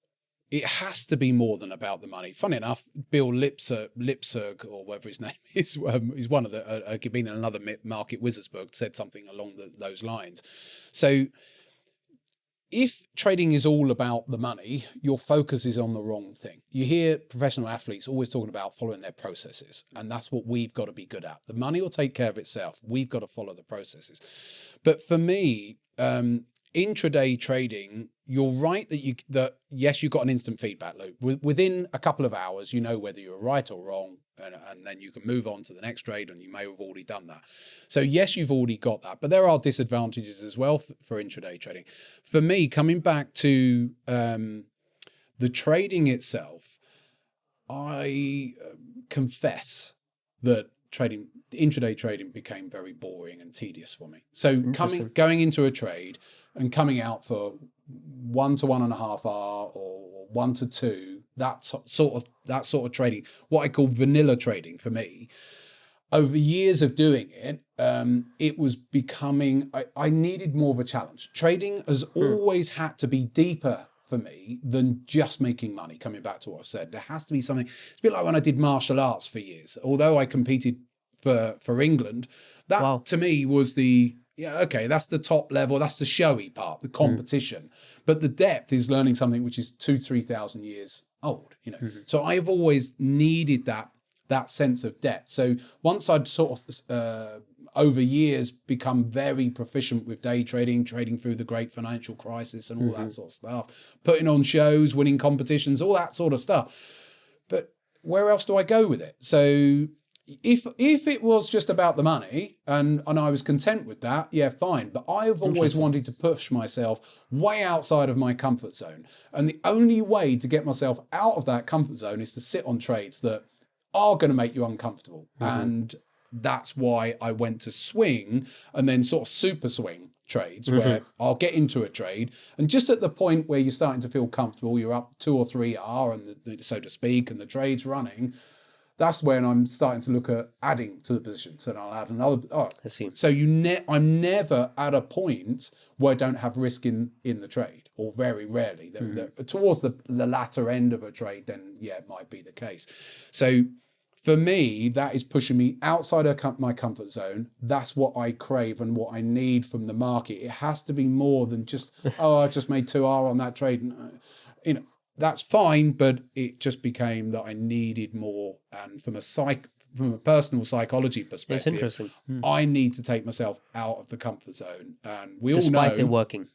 It has to be more than about the money. Funny enough, Bill Lipsberg, or whatever his name is one of the, been in another Market Wizards book, said something along those lines. So if trading is all about the money, your focus is on the wrong thing. You hear professional athletes always talking about following their processes, and that's what we've got to be good at. The money will take care of itself. We've got to follow the processes. But for me, intraday trading, you're right that yes, you've got an instant feedback loop. Within a couple of hours, you know whether you're right or wrong, and then you can move on to the next trade, and you may have already done that. So yes, you've already got that, but there are disadvantages as well for intraday trading. For me, coming back to the trading itself, I confess that intraday trading became very boring and tedious for me. So going into a trade and coming out for 1 to 1.5 hour or 1 to 2, that sort of trading, what I call vanilla trading for me. Over years of doing it, it was becoming, I needed more of a challenge. Trading has always had to be deeper for me than just making money. Coming back to what I've said, there has to be something. It's a bit like when I did martial arts for years. Although I competed for England, that to me was that's the top level, that's the showy part, the competition. But the depth is learning something which is 2,000-3,000 years old, So I've always needed that sense of depth. So once I'd sort of over years become very proficient with day trading through the great financial crisis and all that sort of stuff, putting on shows, winning competitions, all that sort of stuff. But where else do I go with it? So if it was just about the money and I was content with that, yeah, fine. But I have always wanted to push myself way outside of my comfort zone. And the only way to get myself out of that comfort zone is to sit on trades that are going to make you uncomfortable. And that's why I went to swing and then sort of super swing trades where I'll get into a trade and just at the point where you're starting to feel comfortable, you're up 2 or 3 R and so to speak, and the trade's running. That's when I'm starting to look at adding to the position. So I'll add another. I see. So I'm never at a point where I don't have risk in the trade, or very rarely. Towards the latter end of a trade, then yeah, it might be the case. So for me, that is pushing me outside of my comfort zone. That's what I crave and what I need from the market. It has to be more than just, oh, I just made 2R on that trade. And, you know, that's fine, but it just became that I needed more. And from a personal psychology perspective, It's interesting. I need to take myself out of the comfort zone. And we all know, Despite it working,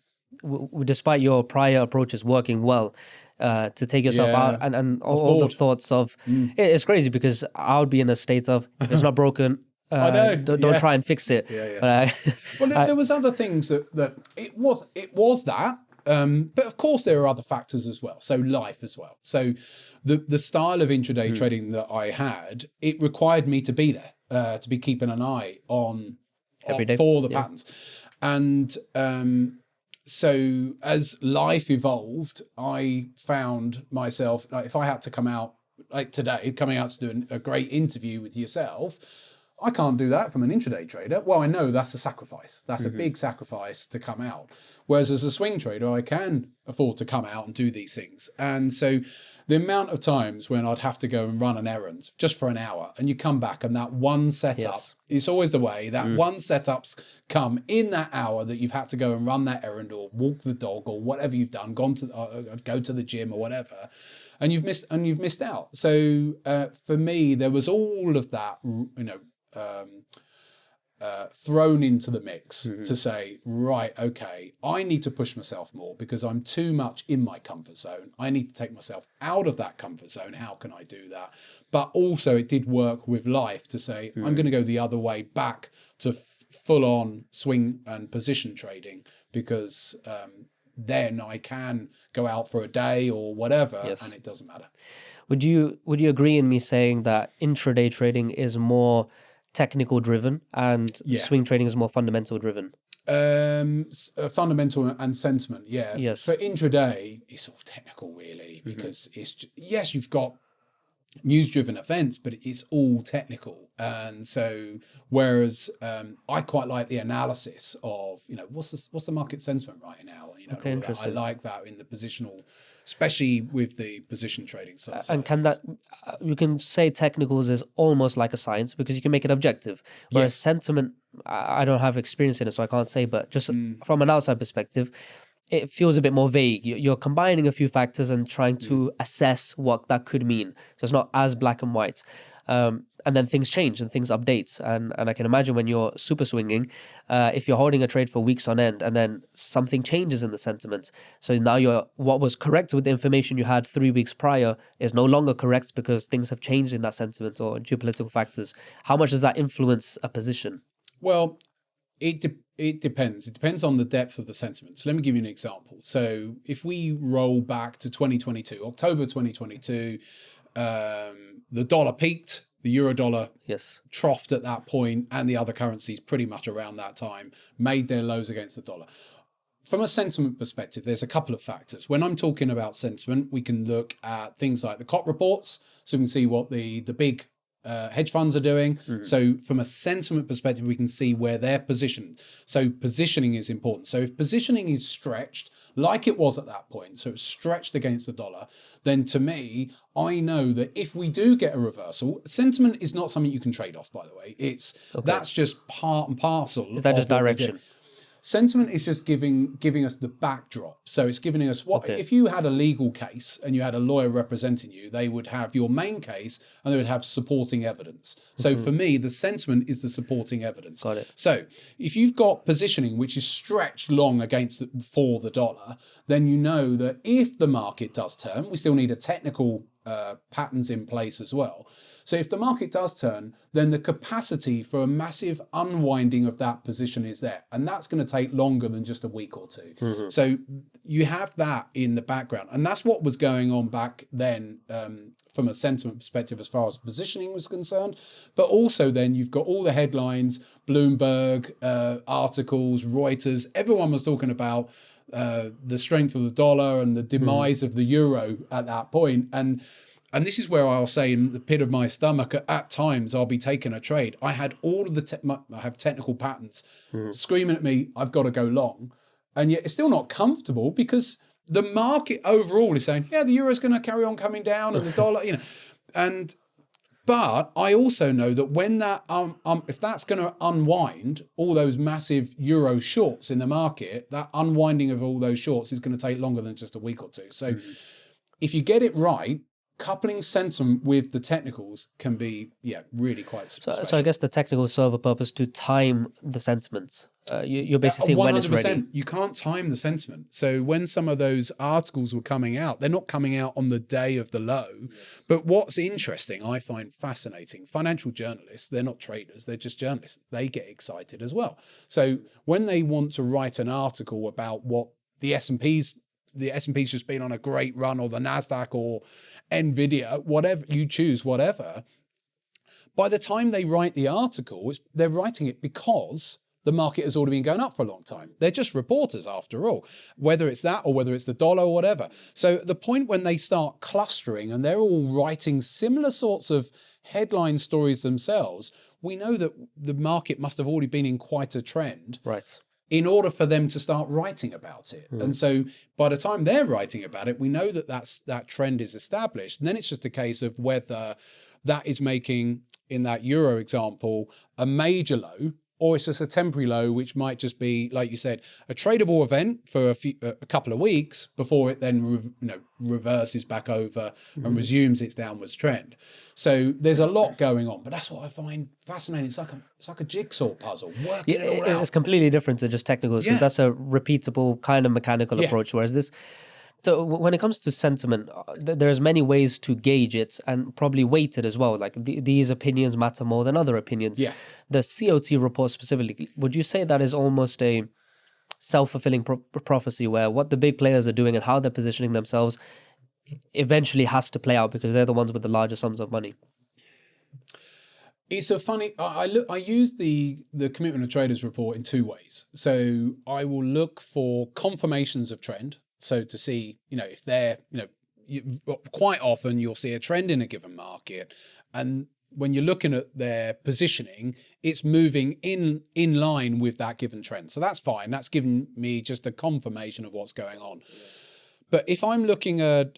despite your prior approaches working well, to take yourself out and all the thoughts of it's crazy because I would be in a state of if it's not broken, I know. Don't try and fix it. Well, there was other things that it was that. But of course, there are other factors as well. So life as well. So the style of intraday trading that I had, it required me to be there, to be keeping an eye on Every day. for the patterns. And so as life evolved, I found myself, like if I had to come out like today, coming out to do a great interview with yourself, I can't do that from an intraday trader. Well, I know that's a sacrifice. That's a big sacrifice to come out. Whereas as a swing trader, I can afford to come out and do these things. And so the amount of times when I'd have to go and run an errand just for an hour and you come back and that one setup, it's always the way that one setup's come in that hour that you've had to go and run that errand or walk the dog or whatever you've done, go to the gym or whatever. And you've missed out. So for me, there was all of that, thrown into the mix to say, right, okay, I need to push myself more because I'm too much in my comfort zone. I need to take myself out of that comfort zone. How can I do that? But also it did work with life to say, I'm going to go the other way back to full on swing and position trading because then I can go out for a day or whatever and it doesn't matter. Would you agree in me saying that intraday trading is more technical driven and swing trading is more fundamental driven? Fundamental and sentiment, Yes. For intraday, it's all technical really because it's you've got news-driven events, but it's all technical. And so, whereas I quite like the analysis of what's the market sentiment right now. Okay, interesting. I like that in the positional, especially with the position trading side. And can that you can say technicals is almost like a science because you can make it objective, whereas sentiment, I don't have experience in it, so I can't say. But just from an outside perspective, it feels a bit more vague. You're combining a few factors and trying to assess what that could mean. So it's not as black and white. And then things change and things update. And I can imagine when you're super swinging, if you're holding a trade for weeks on end and then something changes in the sentiment. So now what was correct with the information you had 3 weeks prior is no longer correct because things have changed in that sentiment or geopolitical factors. How much does that influence a position? Well, it depends. It depends on the depth of the sentiment. So let me give you an example. So if we roll back to 2022, October 2022, the dollar peaked, the euro dollar troughed at that point, and the other currencies pretty much around that time made their lows against the dollar. From a sentiment perspective, there's a couple of factors. When I'm talking about sentiment, we can look at things like the COT reports, so we can see what the big hedge funds are doing. So from a sentiment perspective, we can see where they're positioned. So positioning is important. So if positioning is stretched like it was at that point, so it's stretched against the dollar, then to me, I know that if we do get a reversal, sentiment is not something you can trade off, by the way. That's just part and parcel. Is that just direction? Sentiment is just giving us the backdrop. So it's giving us if you had a legal case and you had a lawyer representing you, they would have your main case and they would have supporting evidence. So for me, the sentiment is the supporting evidence. Got it. So if you've got positioning which is stretched long for the dollar, then you know that if the market does turn, we still need a technical patterns in place as well. So if the market does turn, then the capacity for a massive unwinding of that position is there. And that's going to take longer than just a week or two. So you have that in the background. And that's what was going on back then from a sentiment perspective as far as positioning was concerned. But also then you've got all the headlines, Bloomberg, articles, Reuters, everyone was talking about the strength of the dollar and the demise of the euro at that point. And this is where I'll say in the pit of my stomach, at times I'll be taking a trade. I had all of I have technical patterns screaming at me, I've got to go long. And yet it's still not comfortable because the market overall is saying, yeah, the euro is going to carry on coming down and the dollar, and But I also know that when that if that's going to unwind all those massive euro shorts in the market, that unwinding of all those shorts is going to take longer than just a week or two. So if you get it right, coupling sentiment with the technicals can be really quite special. So I guess the technicals serve a purpose to time the sentiments. You're basically seeing when it's ready. You can't time the sentiment. So when some of those articles were coming out, they're not coming out on the day of the low. But what's interesting, I find fascinating, financial journalists, they're not traders, they're just journalists. They get excited as well. So when they want to write an article about what the S&P's just been on a great run, or the NASDAQ or NVIDIA, whatever you choose, whatever, by the time they write the article, they're writing it because the market has already been going up for a long time. They're just reporters after all, whether it's that or whether it's the dollar or whatever. So the point when they start clustering and they're all writing similar sorts of headline stories themselves, we know that the market must have already been in quite a trend. Right. In order for them to start writing about it. And so by the time they're writing about it, we know that that trend is established. And then it's just a case of whether that is making, in that euro example, a major low, or it's just a temporary low, which might just be, like you said, a tradable event for a couple of weeks before it then reverses back over and resumes its downwards trend. So there's a lot going on, but that's what I find fascinating. It's like a jigsaw puzzle. Working it all out. It's completely different to just technicals, because that's a repeatable kind of mechanical approach. Whereas this, so when it comes to sentiment, there's many ways to gauge it, and probably weight it as well. Like these opinions matter more than other opinions. Yeah. The COT report specifically, would you say that is almost a self-fulfilling prophecy, where what the big players are doing and how they're positioning themselves eventually has to play out because they're the ones with the larger sums of money? It's a funny, I use the Commitment of Traders report in two ways. So I will look for confirmations of trend. So to see, if they're, quite often you'll see a trend in a given market, and when you're looking at their positioning, it's moving in line with that given trend. So that's fine. That's giving me just a confirmation of what's going on. But if I'm looking at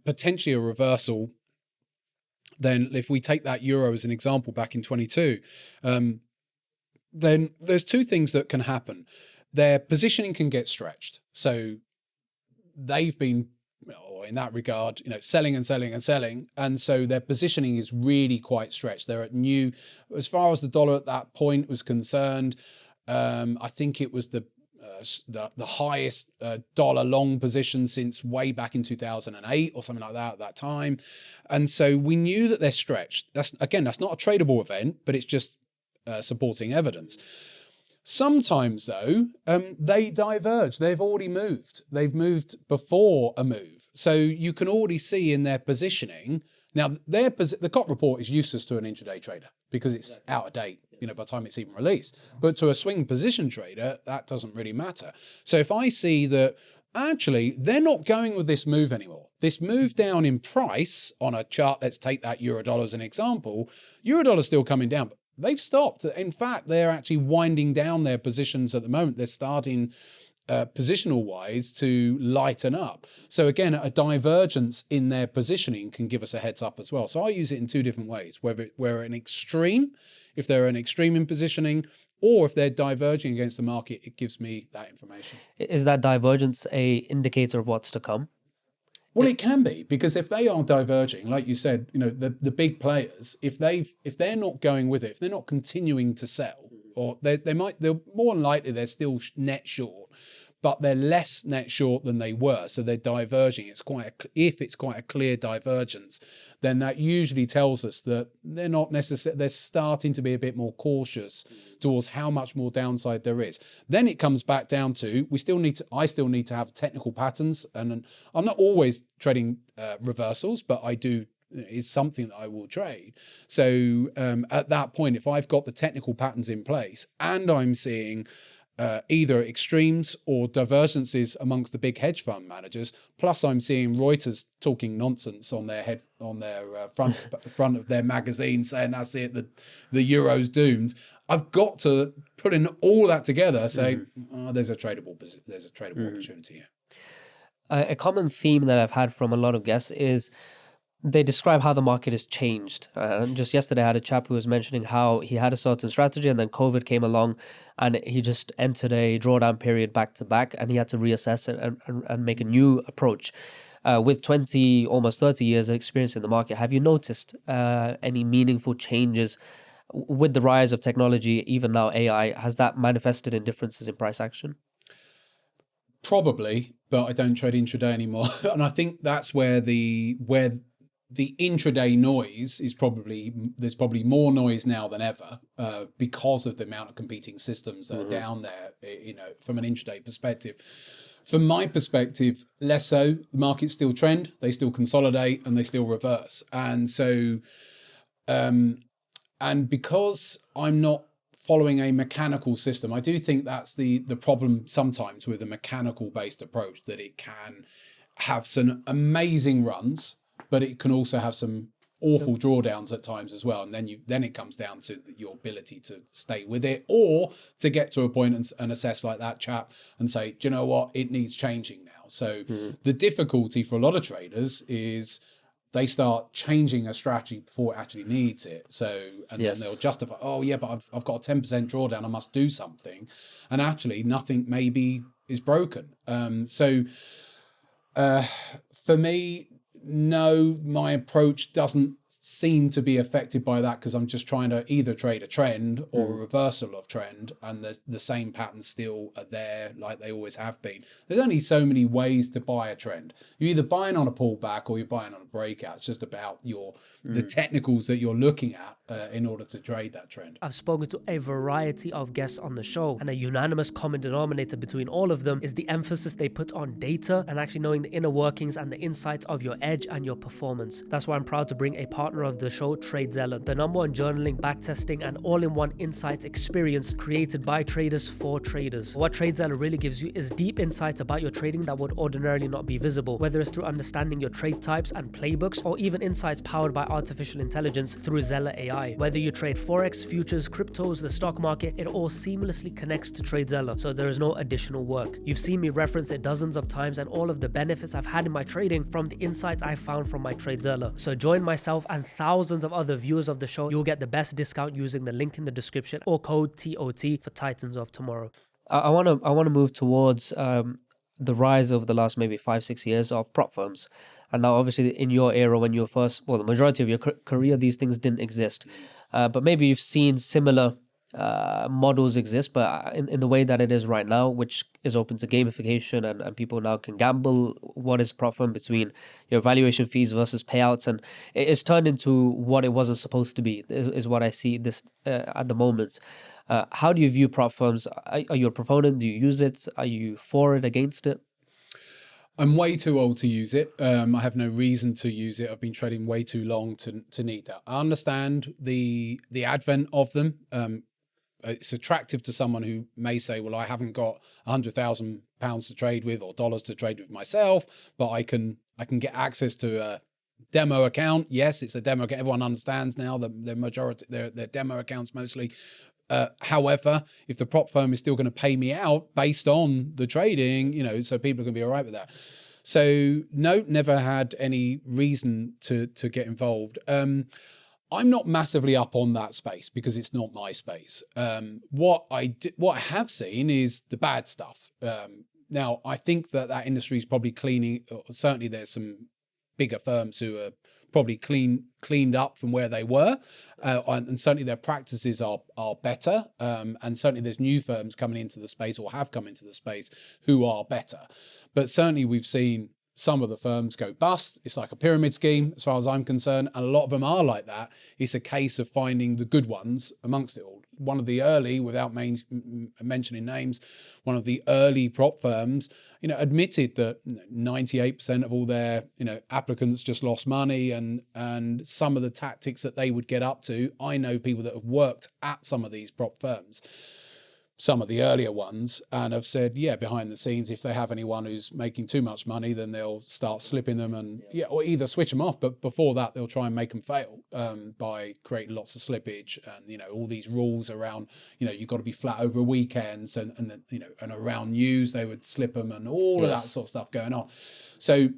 potentially a reversal, then if we take that euro as an example back in 22, then there's two things that can happen. Their positioning can get stretched. So they've been, in that regard, selling and selling and selling. And so their positioning is really quite stretched. They're at new, as far as the dollar at that point was concerned, I think it was the highest dollar long position since way back in 2008 or something like that at that time. And so we knew that they're stretched. That's not a tradable event, but it's just supporting evidence. Sometimes, though, they diverge. They've already moved. They've moved before a move. So you can already see in their positioning. Now, the COT report is useless to an intraday trader because it's out of date, by the time it's even released. But to a swing position trader, that doesn't really matter. So if I see that actually they're not going with this move anymore, this move down in price on a chart, let's take that euro dollar as an example, euro dollar is still coming down, but they've stopped. In fact, they're actually winding down their positions at the moment. They're starting positional wise to lighten up. So again, a divergence in their positioning can give us a heads up as well. So I use it in two different ways, whether we're an extreme, if they're an extreme in positioning, or if they're diverging against the market, it gives me that information. Is that divergence a indicator of what's to come? Well, it can be, because if they are diverging, like you said, the big players, if they're not going with it, if they're not continuing to sell, or they're more than likely they're still net short, but they're less net short than they were, so they're diverging. If it's quite a clear divergence, then that usually tells us that they're not necessarily, they're starting to be a bit more cautious towards how much more downside there is. Then it comes back down to, I still need to have technical patterns, and I'm not always trading reversals, but I do, is something that I will trade. So at that point, if I've got the technical patterns in place and I'm seeing either extremes or divergences amongst the big hedge fund managers, plus I'm seeing Reuters talking nonsense on their front of their magazine saying that's it, the euro's doomed. I've got to put in all that together, say there's a tradable opportunity here. A common theme that I've had from a lot of guests is they describe how the market has changed. And just yesterday, I had a chap who was mentioning how he had a certain strategy, and then COVID came along, and he just entered a drawdown period back to back, and he had to reassess it and make a new approach. With 20, almost 30 years of experience in the market, have you noticed any meaningful changes with the rise of technology, even now AI? Has that manifested in differences in price action? Probably, but I don't trade intraday anymore. And I think that's where the intraday noise is there's probably more noise now than ever because of the amount of competing systems that are down there, from an intraday perspective. From my perspective, less so. The markets still trend, they still consolidate, and they still reverse. And so, and because I'm not following a mechanical system, I do think that's the problem sometimes with a mechanical based approach, that it can have some amazing runs, but it can also have some awful drawdowns at times as well. And then it comes down to your ability to stay with it, or to get to a point and assess like that chap and say, do you know what, it needs changing now. So the difficulty for a lot of traders is they start changing a strategy before it actually needs it. So, and then they'll justify, oh yeah, but I've got a 10% drawdown, I must do something. And actually nothing maybe is broken. For me, no, my approach doesn't seem to be affected by that, because I'm just trying to either trade a trend or a reversal of trend, and the same patterns still are there like they always have been. There's only so many ways to buy a trend. You're either buying on a pullback or you're buying on a breakout. It's just about the technicals that you're looking at in order to trade that trend. I've spoken to a variety of guests on the show, and a unanimous common denominator between all of them is the emphasis they put on data and actually knowing the inner workings and the insights of your edge and your performance. That's why I'm proud to bring a partner of the show, TradeZeller, the #1 journaling, backtesting, and all-in-one insights experience created by traders for traders. What TradeZeller really gives you is deep insights about your trading that would ordinarily not be visible, whether it's through understanding your trade types and playbooks, or even insights powered by artificial intelligence through Zeller AI. Whether you trade Forex, futures, cryptos, the stock market, it all seamlessly connects to TradeZeller, so there is no additional work. You've seen me reference it dozens of times, and all of the benefits I've had in my trading from the insights I found from my TradeZeller. So join myself and thousands of other viewers of the show. You'll get the best discount using the link in the description or code TOT for Titans of Tomorrow. I want to move towards the rise over the last maybe 5-6 years of prop firms. And now obviously in your era, when you were first, well, the majority of your career, these things didn't exist. But maybe you've seen similar models exist, but in the way that it is right now, which is open to gamification, and people now can gamble what is prop firm between your valuation fees versus payouts, and it's turned into what it wasn't supposed to be, is what I see this at the moment. How do you view prop firms? Are you a proponent? Do you use it? Are you for it, against it? I'm way too old to use it. I have no reason to use it. I've been trading way too long to need that. I understand the advent of them. It's attractive to someone who may say, well, I haven't got £100,000 to trade with or dollars to trade with myself, but I can get access to a demo account. Yes, it's a demo account. Everyone understands now the majority, they're demo accounts mostly. However, if the prop firm is still going to pay me out based on the trading, so people are going to be all right with that. So no, never had any reason to get involved. I'm not massively up on that space because it's not my space. What I have seen is the bad stuff. Now, I think that industry is probably cleaning. Certainly, there's some bigger firms who are probably cleaned up from where they were, and certainly their practices are better. And certainly, there's new firms coming into the space or have come into the space who are better. But certainly, we've seen some of the firms go bust. It's like a pyramid scheme as far as I'm concerned. And a lot of them are like that. It's a case of finding the good ones amongst it all. One of the early, without mentioning names, one of the early prop firms, admitted that 98% of all their, applicants just lost money, and some of the tactics that they would get up to. I know people that have worked at some of these prop firms, some of the earlier ones, and have said, behind the scenes, if they have anyone who's making too much money, then they'll start slipping them and or either switch them off. But before that, they'll try and make them fail by creating lots of slippage and, all these rules around, you've got to be flat over weekends and around news, they would slip them and all of that sort of stuff going on. So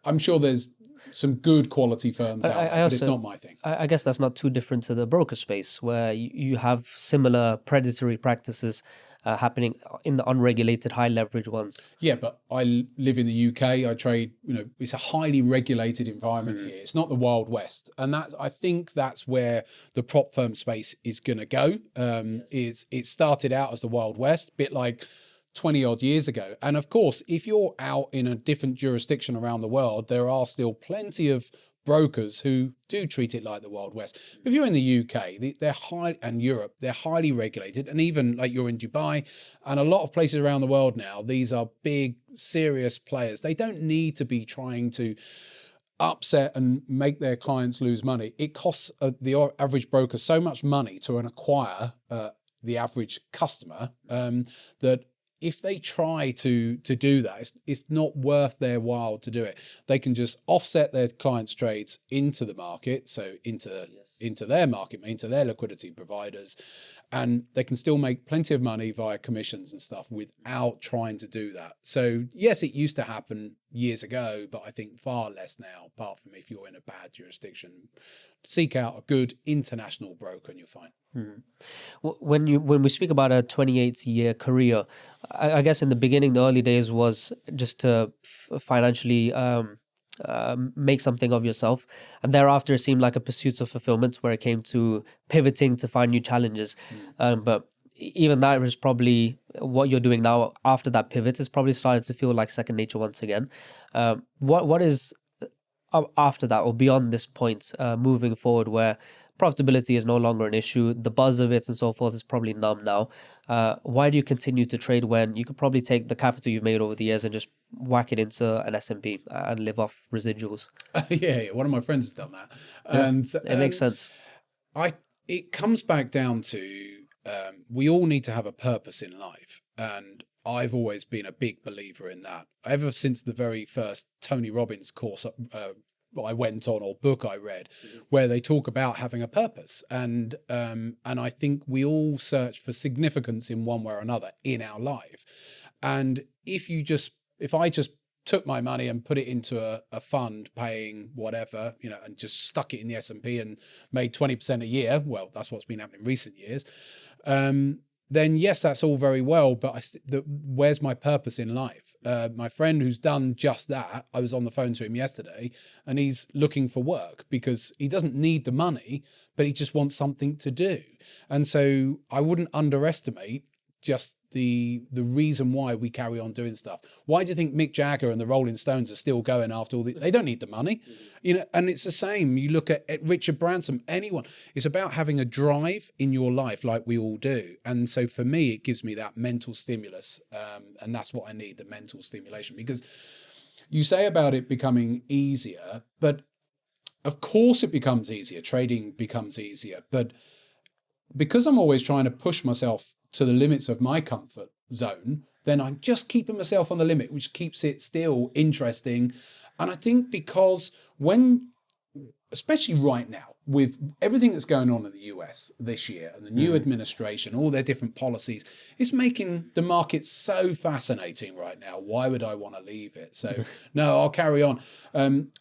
I'm sure there's some good quality firms out there, but it's not my thing. I guess that's not too different to the broker space, where you have similar predatory practices happening in the unregulated high leverage ones. Yeah, but I live in the UK. I trade, it's a highly regulated environment here. It's not the Wild West. And I think that's where the prop firm space is going to go. It started out as the Wild West, a bit like 20 odd years ago. And of course, if you're out in a different jurisdiction around the world, there are still plenty of brokers who do treat it like the Wild West. If you're in the UK, they're high, and Europe, they're highly regulated. And even like you're in Dubai and a lot of places around the world now, these are big, serious players. They don't need to be trying to upset and make their clients lose money. It costs the average broker so much money to acquire the average customer that if they try to do that, it's not worth their while to do it. They can just offset their clients' trades into the market, so into their market, into their liquidity providers, and they can still make plenty of money via commissions and stuff without trying to do that. So yes, it used to happen years ago, but I think far less now, apart from if you're in a bad jurisdiction. Seek out a good international broker and you're fine. When we speak about a 28-year career, I guess in the beginning, the early days was just to financially make something of yourself, and thereafter it seemed like a pursuit of fulfillment where it came to pivoting to find new challenges. But even that was probably what you're doing now. After that pivot, is probably started to feel like second nature once again. What is after that or beyond this point, moving forward, where profitability is no longer an issue, the buzz of it and so forth is probably numb now? Why do you continue to trade when you could probably take the capital you've made over the years and just whack it into an S&P and live off residuals? Yeah, one of my friends has done that. And it makes sense. It comes back down to we all need to have a purpose in life, and I've always been a big believer in that. Ever since the very first Tony Robbins course I went on, or book I read, where they talk about having a purpose, and I think we all search for significance in one way or another in our life. And if I just took my money and put it into a fund paying whatever, and just stuck it in the S&P and made 20% a year, well, that's what's been happening in recent years, then yes, that's all very well, but where's my purpose in life? My friend who's done just that, I was on the phone to him yesterday, and he's looking for work because he doesn't need the money, but he just wants something to do. And so I wouldn't underestimate just the reason why we carry on doing stuff. Why do you think Mick Jagger and the Rolling Stones are still going after they don't need the money, and it's the same. You look at Richard Branson, anyone. It's about having a drive in your life like we all do. And so for me, it gives me that mental stimulus, and that's what I need, the mental stimulation. Because you say about it becoming easier, but of course it becomes easier. Trading becomes easier, but because I'm always trying to push myself to the limits of my comfort zone, then I'm just keeping myself on the limit, which keeps it still interesting. And I think because especially right now, with everything that's going on in the US this year and the new administration, all their different policies, it's making the market so fascinating right now. Why would I want to leave it? So no, I'll carry on.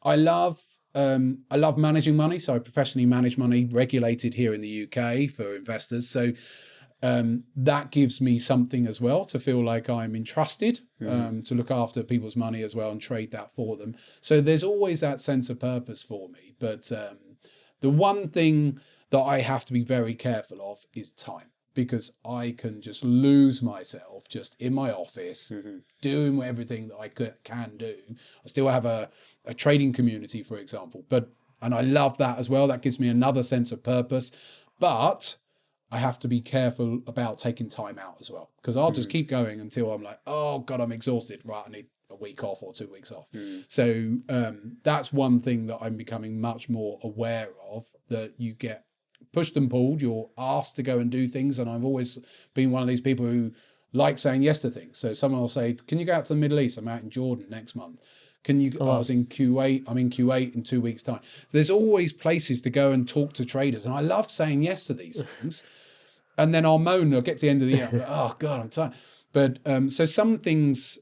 I love managing money. So I professionally manage money, regulated here in the UK for investors. So that gives me something as well to feel like I'm entrusted to look after people's money as well and trade that for them. So there's always that sense of purpose for me. But the one thing that I have to be very careful of is time, because I can just lose myself just in my office doing everything that I can do. I still have a trading community, for example, and I love that as well. That gives me another sense of purpose. But I have to be careful about taking time out as well, because I'll just keep going until I'm like, oh God, I'm exhausted. Right, I need a week off or 2 weeks off. So that's one thing that I'm becoming much more aware of, that you get pushed and pulled. You're asked to go and do things. And I've always been one of these people who like saying yes to things. So someone will say, can you go out to the Middle East? I'm out in Jordan next month. Can you? I was in Kuwait. I'm in Kuwait in 2 weeks' time. There's always places to go and talk to traders, and I love saying yes to these things. And then I'll moan. I'll get to the end of the year. I'm like, oh God, I'm tired. But so some things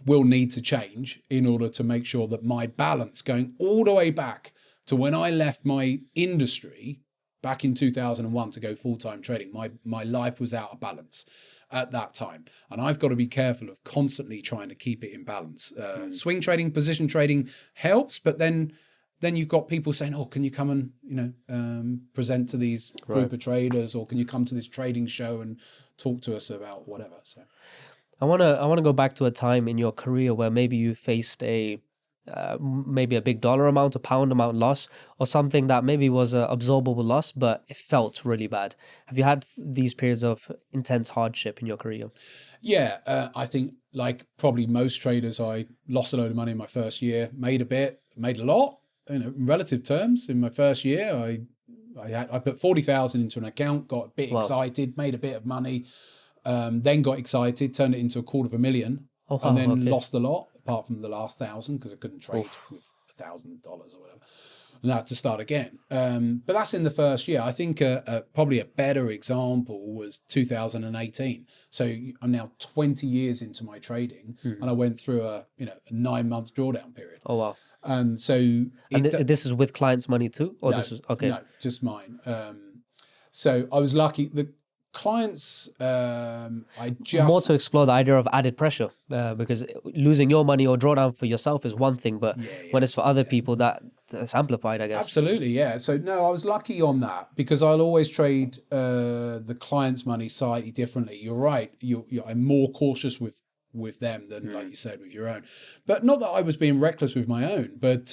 will need to change in order to make sure that my balance, going all the way back to when I left my industry back in 2001 to go full-time trading, my life was out of balance at that time. And I've got to be careful of constantly trying to keep it in balance. Swing trading, position trading helps, but then you've got people saying, oh, can you come and, present to these group of traders, or can you come to this trading show and talk to us about whatever? So I wanna go back to a time in your career where maybe you faced maybe a big dollar amount, a pound amount loss, or something that maybe was a absorbable loss, but it felt really bad. Have you had these periods of intense hardship in your career? Yeah, I think like probably most traders, I lost a load of money in my first year, made a lot, in relative terms. In my first year, I put 40,000 into an account, got a bit excited, made a bit of money, then got excited, turned it into $250,000, and then lost a lot, apart from the last 1,000 because I couldn't trade with $1,000 or whatever. And I had to start again. But that's in the first year. I think probably a better example was 2018. So I'm now 20 years into my trading, and I went through a 9-month drawdown period. Oh wow! And so this is with clients' money too, or this is okay? No, just mine. So I was lucky. The clients, I just more to explore the idea of added pressure, because losing your money or drawdown for yourself is one thing, but when it's for other people, that's amplified, I guess. Absolutely, yeah. So no, I was lucky on that because I'll always trade the client's money slightly differently. You're right. I'm more cautious with them than, like you said, with your own. But not that I was being reckless with my own, but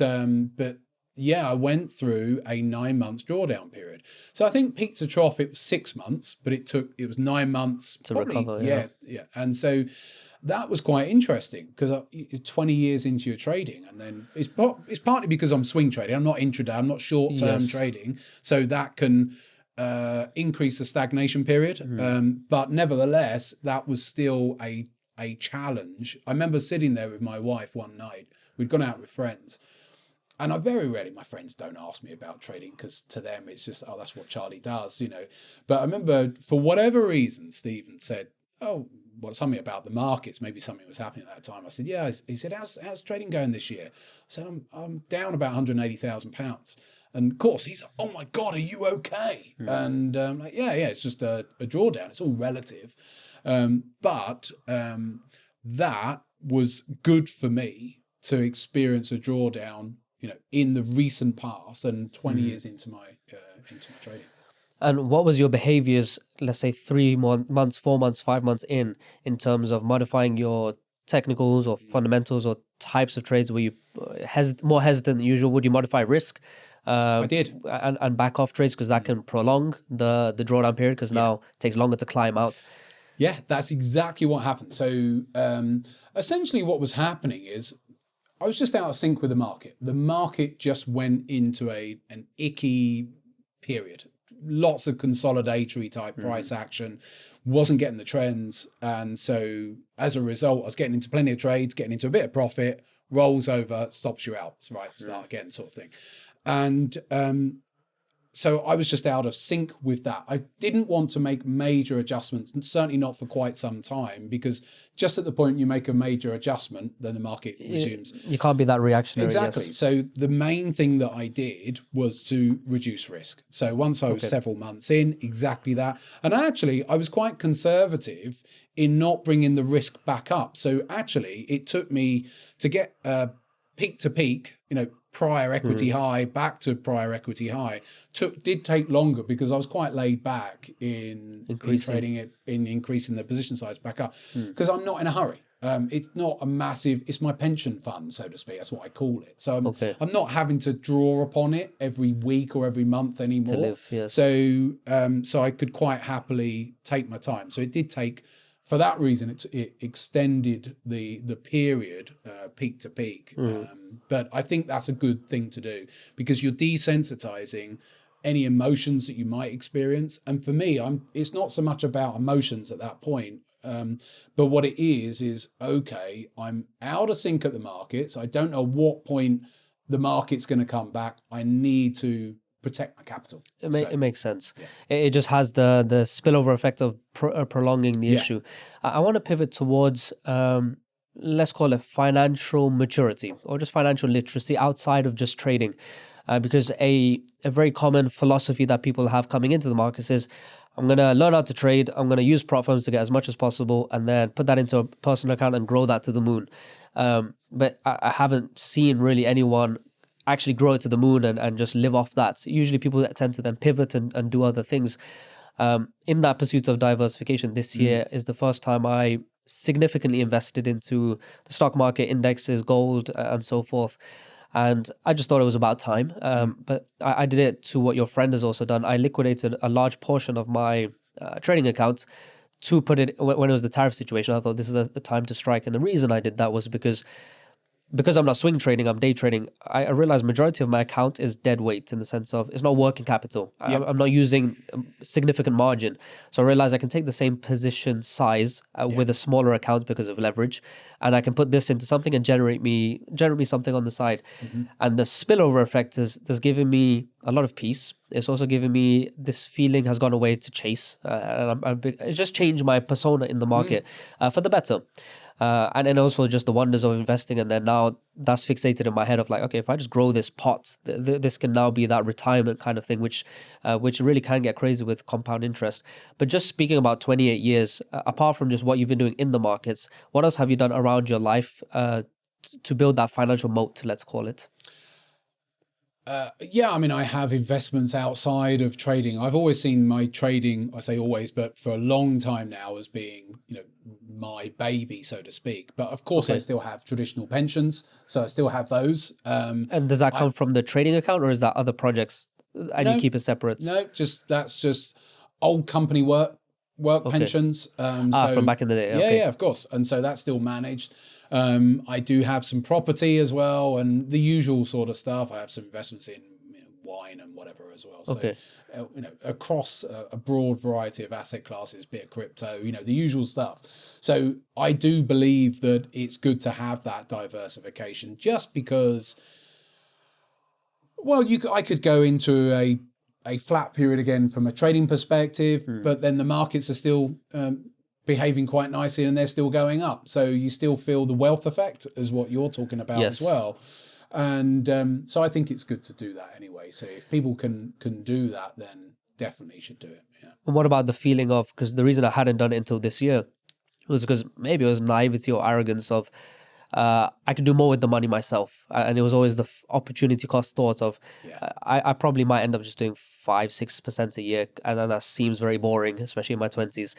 yeah, I went through a 9-month drawdown period. So I think peak to trough, it was 6 months, but it was 9 months to recover. Yeah. And so that was quite interesting because you're 20 years into your trading, and then it's partly because I'm swing trading. I'm not intraday. I'm not short-term trading. So that can increase the stagnation period. But nevertheless, that was still a challenge. I remember sitting there with my wife one night. We'd gone out with friends. And very rarely, my friends don't ask me about trading because to them it's just, oh, that's what Charlie does, But I remember for whatever reason, Stephen said, oh, well, something about the markets, maybe something was happening at that time. I said, yeah. He said, how's trading going this year? I said, I'm down about £180,000. And of course, he's like, oh my God, are you okay? And like, yeah, it's just a drawdown. It's all relative. But that was good for me to experience a drawdown, in the recent past and 20 years into my trading. And what was your behaviors, let's say 3 months, 4 months, 5 months in terms of modifying your technicals or fundamentals or types of trades? Were you more hesitant than usual? Would you modify risk? I did. And back off trades because that can prolong the drawdown period because now it takes longer to climb out. Yeah, that's exactly what happened. So essentially what was happening is I was just out of sync with the market. The market just went into an icky period. Lots of consolidatory type price action, wasn't getting the trends. And so as a result, I was getting into plenty of trades, getting into a bit of profit, rolls over, stops you out. Right, start again sort of thing. And so I was just out of sync with that. I didn't want to make major adjustments, and certainly not for quite some time, because just at the point you make a major adjustment, then the market resumes. You can't be that reactionary. Exactly. Yes. So the main thing that I did was to reduce risk. So once I was several months in, exactly that. And actually, I was quite conservative in not bringing the risk back up. So actually, it took me to get peak to peak, prior equity high back to prior equity high did take longer because I was quite laid back in trading it, in increasing the position size back up because I'm not in a hurry. It's not a massive, it's my pension fund, so to speak. That's what I call it. So I'm not having to draw upon it every week or every month anymore. To live, yes. So I could quite happily take my time. So it did take, for that reason, it extended the period peak to peak. But I think that's a good thing to do because you're desensitizing any emotions that you might experience. And for me, it's not so much about emotions at that point. But what it is, okay, I'm out of sync at the markets. I don't know what point the market's going to come back. I need to protect my capital. It makes sense. Yeah. It just has the spillover effect of prolonging the issue. I want to pivot towards let's call it financial maturity or just financial literacy outside of just trading. Because a very common philosophy that people have coming into the markets is, I'm going to learn how to trade, I'm going to use prop firms to get as much as possible, and then put that into a personal account and grow that to the moon. But I haven't seen really anyone actually grow it to the moon and just live off that. So usually people tend to then pivot and do other things. In that pursuit of diversification, this year is the first time I significantly invested into the stock market, indexes, gold, and so forth. And I just thought it was about time. But I did it to what your friend has also done. I liquidated a large portion of my trading account to put it when it was the tariff situation. I thought this is a time to strike. And the reason I did that was because I'm not swing trading, I'm day trading. I realized majority of my account is dead weight in the sense of it's not working capital. I'm not using significant margin. So I realized I can take the same position size with a smaller account because of leverage, and I can put this into something and generate me something on the side. And the spillover effect is given me a lot of peace. It's also given me this feeling has gone away to chase. It's just changed my persona in the market for the better. And then also just the wonders of investing. And then now that's fixated in my head of like, okay, if I just grow this pot, this can now be that retirement kind of thing, which really can get crazy with compound interest. But just speaking about 28 years, apart from just what you've been doing in the markets, what else have you done around your life to build that financial moat, let's call it? I mean, I have investments outside of trading. I've always seen my trading, I say always, but for a long time now, as being, my baby, so to speak. But of course, I still have traditional pensions, so I still have those. And does that come from the trading account, or is that other projects and you keep it separate? No, that's just old company work pensions. From back in the day. Yeah, of course. And so that's still managed. I do have some property as well, and the usual sort of stuff. I have some investments in wine and whatever as well. So, across a broad variety of asset classes, bit of crypto, the usual stuff. So I do believe that it's good to have that diversification, just because, I could go into a flat period again from a trading perspective, but then the markets are still behaving quite nicely and they're still going up. So you still feel the wealth effect as what you're talking about as well. And so I think it's good to do that anyway. So if people can do that, then definitely should do it. Yeah. And what about the feeling of, because the reason I hadn't done it until this year was because maybe it was naivety or arrogance of, I could do more with the money myself. And it was always the opportunity cost thought of, I probably might end up just doing 5-6% a year. And then that seems very boring, especially in my 20s.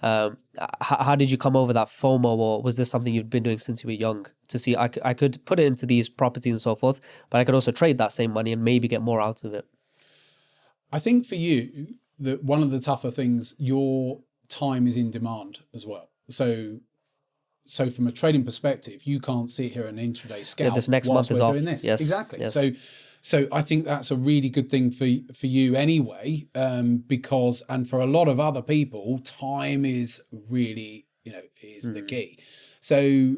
How did you come over that FOMO, or was this something you've been doing since you were young, to see I could put it into these properties and so forth, but I could also trade that same money and maybe get more out of it? I think for you, that one of the tougher things, your time is in demand as well. So from a trading perspective, you can't sit here and intraday scout. This next month is off. Doing this. Yes, exactly. Yes. So I think that's a really good thing for you anyway, because, and for a lot of other people, time is really, is the key. So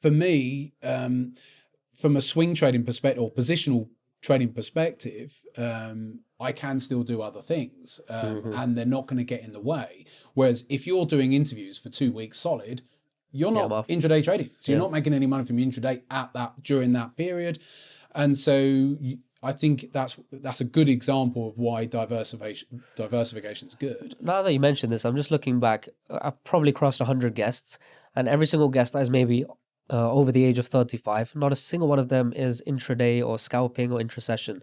for me, from a swing trading perspective or positional trading perspective, I can still do other things, and they're not going to get in the way. Whereas if you're doing interviews for 2 weeks solid, you're not intraday trading. So you're not making any money from intraday during that period. And so I think that's a good example of why diversification is good. Now that you mentioned this, I'm just looking back. I've probably crossed 100 guests, and every single guest that is maybe over the age of 35, not a single one of them is intraday or scalping or intrasession.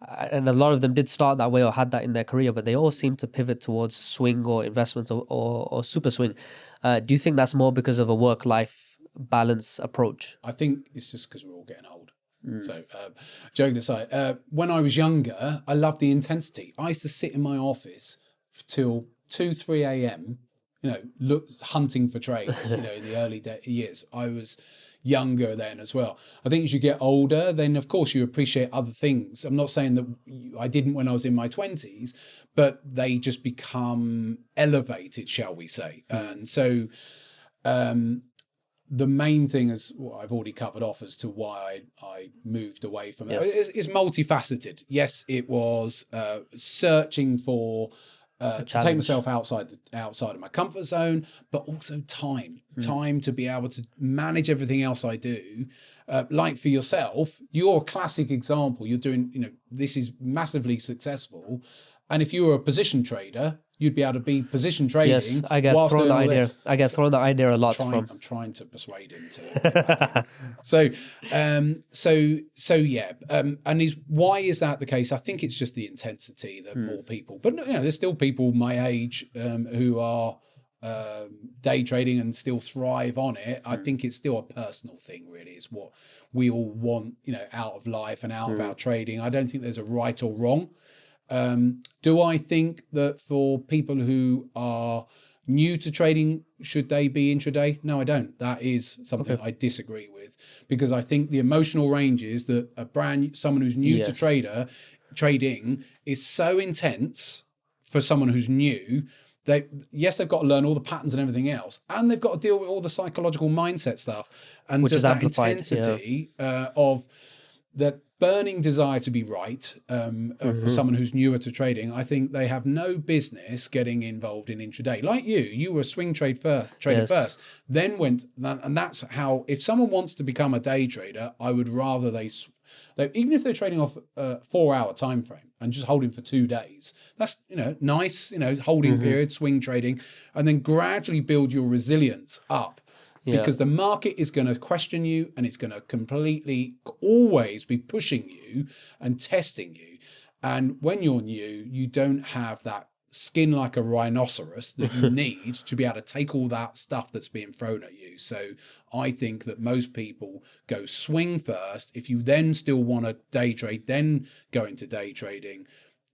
And a lot of them did start that way or had that in their career, but they all seem to pivot towards swing or investments or super swing. Do you think that's more because of a work-life balance approach? I think it's just because we're all getting old. So, joking aside, when I was younger, I loved the intensity. I used to sit in my office till 2-3 a.m., hunting for trades, in the early years. I was younger then as well. I think as you get older, then of course you appreciate other things. I'm not saying that I didn't when I was in my 20s, but they just become elevated, shall we say. And so the main thing is what I've already covered off as to why I moved away from it. It's multifaceted. Yes, it was searching for to take myself outside of my comfort zone, but also time to be able to manage everything else I do. Like for yourself, you're a classic example. You're doing, this is massively successful. And if you were a position trader, you'd be able to be position trading. Yes, I get thrown the idea. I get thrown the idea a lot I'm trying to persuade him to. Why is that the case? I think it's just the intensity that more people. But there's still people my age who are day trading and still thrive on it. I think it's still a personal thing. Really, is what we all want. Out of life and out of our trading. I don't think there's a right or wrong. Do I think that for people who are new to trading, should they be intraday? No, I don't. That is something I disagree with, because I think the emotional ranges that someone who's new to trading is so intense for someone who's new. They've got to learn all the patterns and everything else, and they've got to deal with all the psychological mindset stuff, and which just is that intensity of that burning desire to be right for someone who's newer to trading. I think they have no business getting involved in intraday. Like you were a swing trader first, then and that's how, if someone wants to become a day trader, I would rather even if they're trading off a 4-hour time frame and just holding for 2 days, that's nice, holding period, swing trading, and then gradually build your resilience up. Because the market is going to question you, and it's going to completely always be pushing you and testing you. And when you're new, you don't have that skin like a rhinoceros that you need to be able to take all that stuff that's being thrown at you. So I think that most people go swing first. If you then still want to day trade, then go into day trading.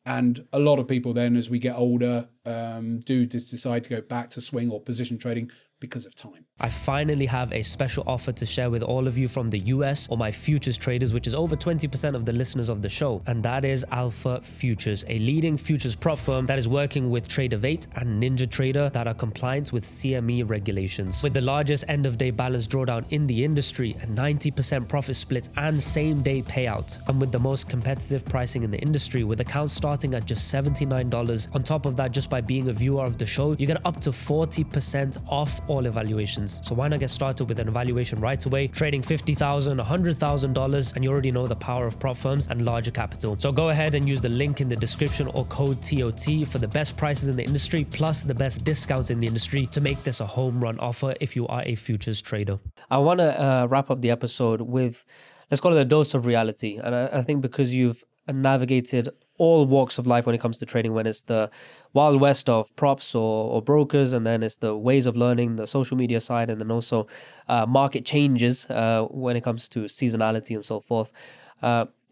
And a lot of people then, as we get older, do just decide to go back to swing or position trading because of time. I finally have a special offer to share with all of you from the US, or my futures traders, which is over 20% of the listeners of the show. And that is Alpha Futures, a leading futures prop firm that is working with Trader 8 and Ninja Trader that are compliant with CME regulations. With the largest end of day balance drawdown in the industry, a 90% profit split and same day payout. And with the most competitive pricing in the industry, with accounts starting at just $79. On top of that, just by being a viewer of the show, you get up to 40% off all evaluations. So why not get started with an evaluation right away, trading $50,000, $100,000, and you already know the power of prop firms and larger capital. So go ahead and use the link in the description or code TOT for the best prices in the industry, plus the best discounts in the industry, to make this a home run offer if you are a futures trader. I want to wrap up the episode with, let's call it a dose of reality. And I think because you've navigated all walks of life when it comes to trading, when it's the wild west of props or brokers, and then it's the ways of learning, the social media side, and then also market changes when it comes to seasonality and so forth.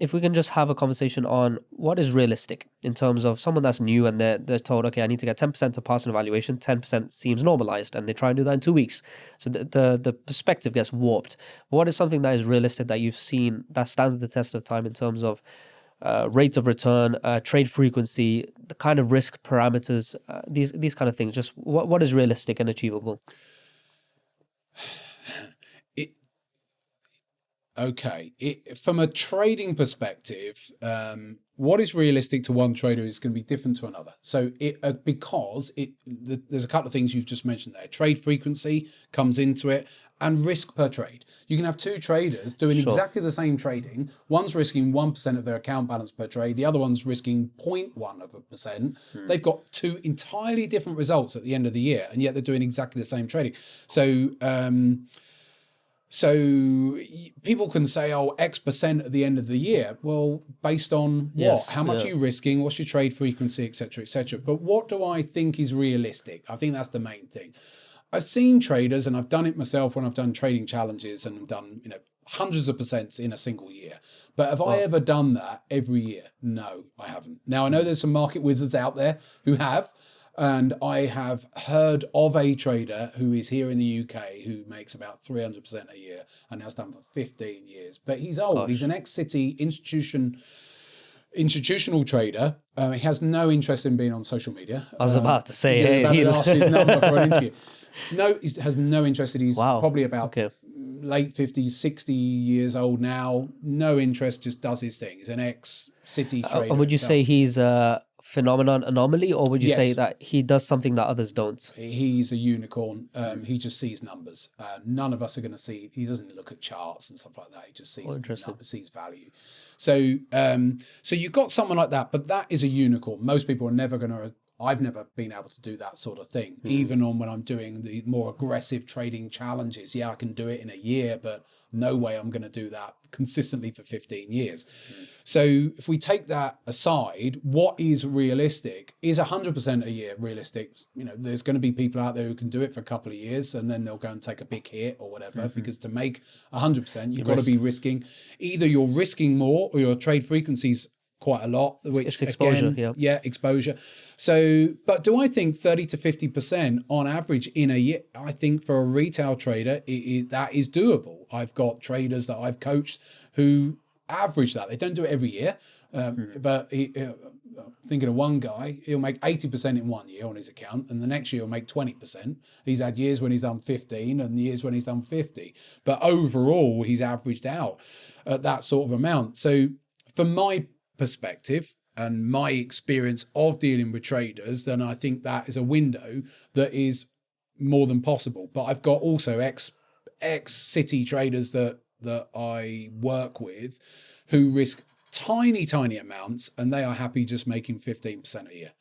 If we can just have a conversation on what is realistic in terms of someone that's new and they're told, okay, I need to get 10% to pass an evaluation, 10% seems normalized, and they try and do that in 2 weeks. So the perspective gets warped. But what is something that is realistic that you've seen that stands the test of time in terms of rates of return, trade frequency, the kind of risk parameters, these kind of things? Just what is realistic and achievable? From a trading perspective, what is realistic to one trader is going to be different to another. So there's a couple of things you've just mentioned there. Trade frequency comes into it, and risk per trade. You can have two traders doing exactly the same trading. One's risking 1% of their account balance per trade. The other one's risking 0.1%. They've got two entirely different results at the end of the year, and yet they're doing exactly the same trading. So people can say, oh, X% at the end of the year. Well, based on what? How much are you risking? What's your trade frequency, et cetera, et cetera. But what do I think is realistic? I think that's the main thing. I've seen traders, and I've done it myself when I've done trading challenges and done, hundreds of percents in a single year. But have I ever done that every year? No, I haven't. Now, I know there's some market wizards out there who have. And I have heard of a trader who is here in the UK who makes about 300% a year and has done for 15 years. But he's old. Gosh. He's an ex-City institutional trader. He has no interest in being on social media. I was about to say, he asked his number for an interview. No, he has no interest. He's probably about late 50s, 60 years old now. No interest, just does his thing. He's an ex-City trader. And would you say he's phenomenon anomaly, or would you say Yes. that he does something that others don't? He's a unicorn. He just sees numbers. None of us are going to see. He doesn't look at charts and stuff like that. He just sees interesting. sees value. So, so you've got someone like that, but that is a unicorn. Most people are never going to. I've never been able to do that sort of thing. Even on when I'm doing the more aggressive trading challenges. Yeah, I can do it in a year, but no way I'm going to do that consistently for 15 years. So if we take that aside, what is realistic? Is 100% a year realistic? You know, there's going to be people out there who can do it for a couple of years and then they'll go and take a big hit or whatever, because to make 100%, you've got to be risking. Either you're risking more or your trade frequency's quite a lot, which It's exposure, again, yeah. exposure. So, but do I think 30 to 50% on average in a year? I think for a retail trader, that is doable. I've got traders that I've coached who average that. They don't do it every year, but thinking of one guy, he'll make 80% in 1 year on his account, and the next year he'll make 20%. He's had years when he's done 15 and years when he's done 50. But overall, he's averaged out at that sort of amount. So from my perspective and my experience of dealing with traders, then I think that is a window that is more than possible. But I've got also ex-city traders that I work with who risk tiny amounts, and they are happy just making 15% a year.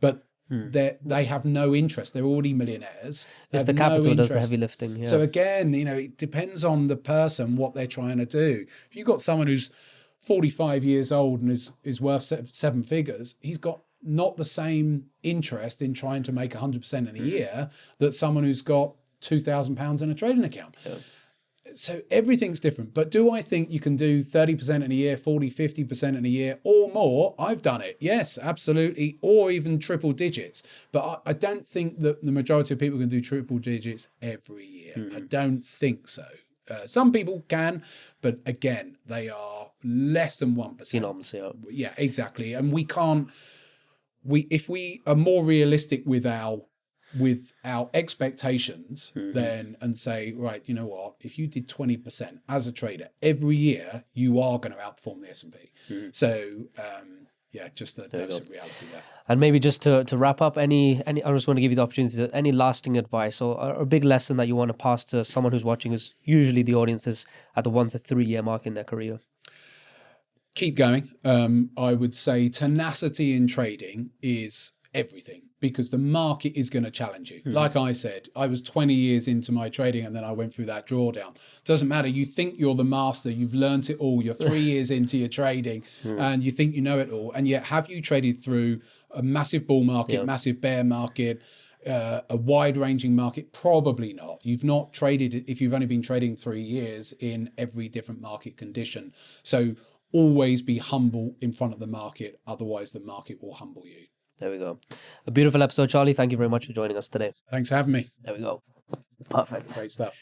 But they have no interest. They're already millionaires. It's the capital does the heavy lifting. Yeah. So again, you know, it depends on the person, what they're trying to do. If you've got someone who's 45 years old and is worth seven figures, he's got not the same interest in trying to make 100% in a year that someone who's got £2,000 in a trading account. Yeah. So everything's different. But do I think you can do 30% in a year, 40, 50% in a year or more? I've done it. Yes, absolutely. Or even triple digits. But I don't think that the majority of people can do triple digits every year. I don't think so. Some people can, but again, they are less than 1%. Phenoms, yeah. Yeah, exactly. And we can't. If we are more realistic with our expectations, then and say, right, you know what? If you did 20% as a trader every year, you are going to outperform the S&P. So. Yeah, just a dose of reality there. And maybe just to wrap up, I just want to give you the opportunity, any lasting advice or a big lesson that you want to pass to someone who's watching, is usually the audience is at the 1 to 3 year mark in their career. Keep going. I would say tenacity in trading is everything, because the market is going to challenge you. Like I said, I was 20 years into my trading and then I went through that drawdown. Doesn't matter. You think you're the master. You've learned it all. You're 3 years into your trading and you think you know it all. And yet, have you traded through a massive bull market, massive bear market, a wide-ranging market? Probably not. You've not traded, if you've only been trading 3 years, in every different market condition. So always be humble in front of the market. Otherwise, the market will humble you. There we go. A beautiful episode, Charlie. Thank you very much for joining us today. Thanks for having me. There we go. Perfect. Great stuff.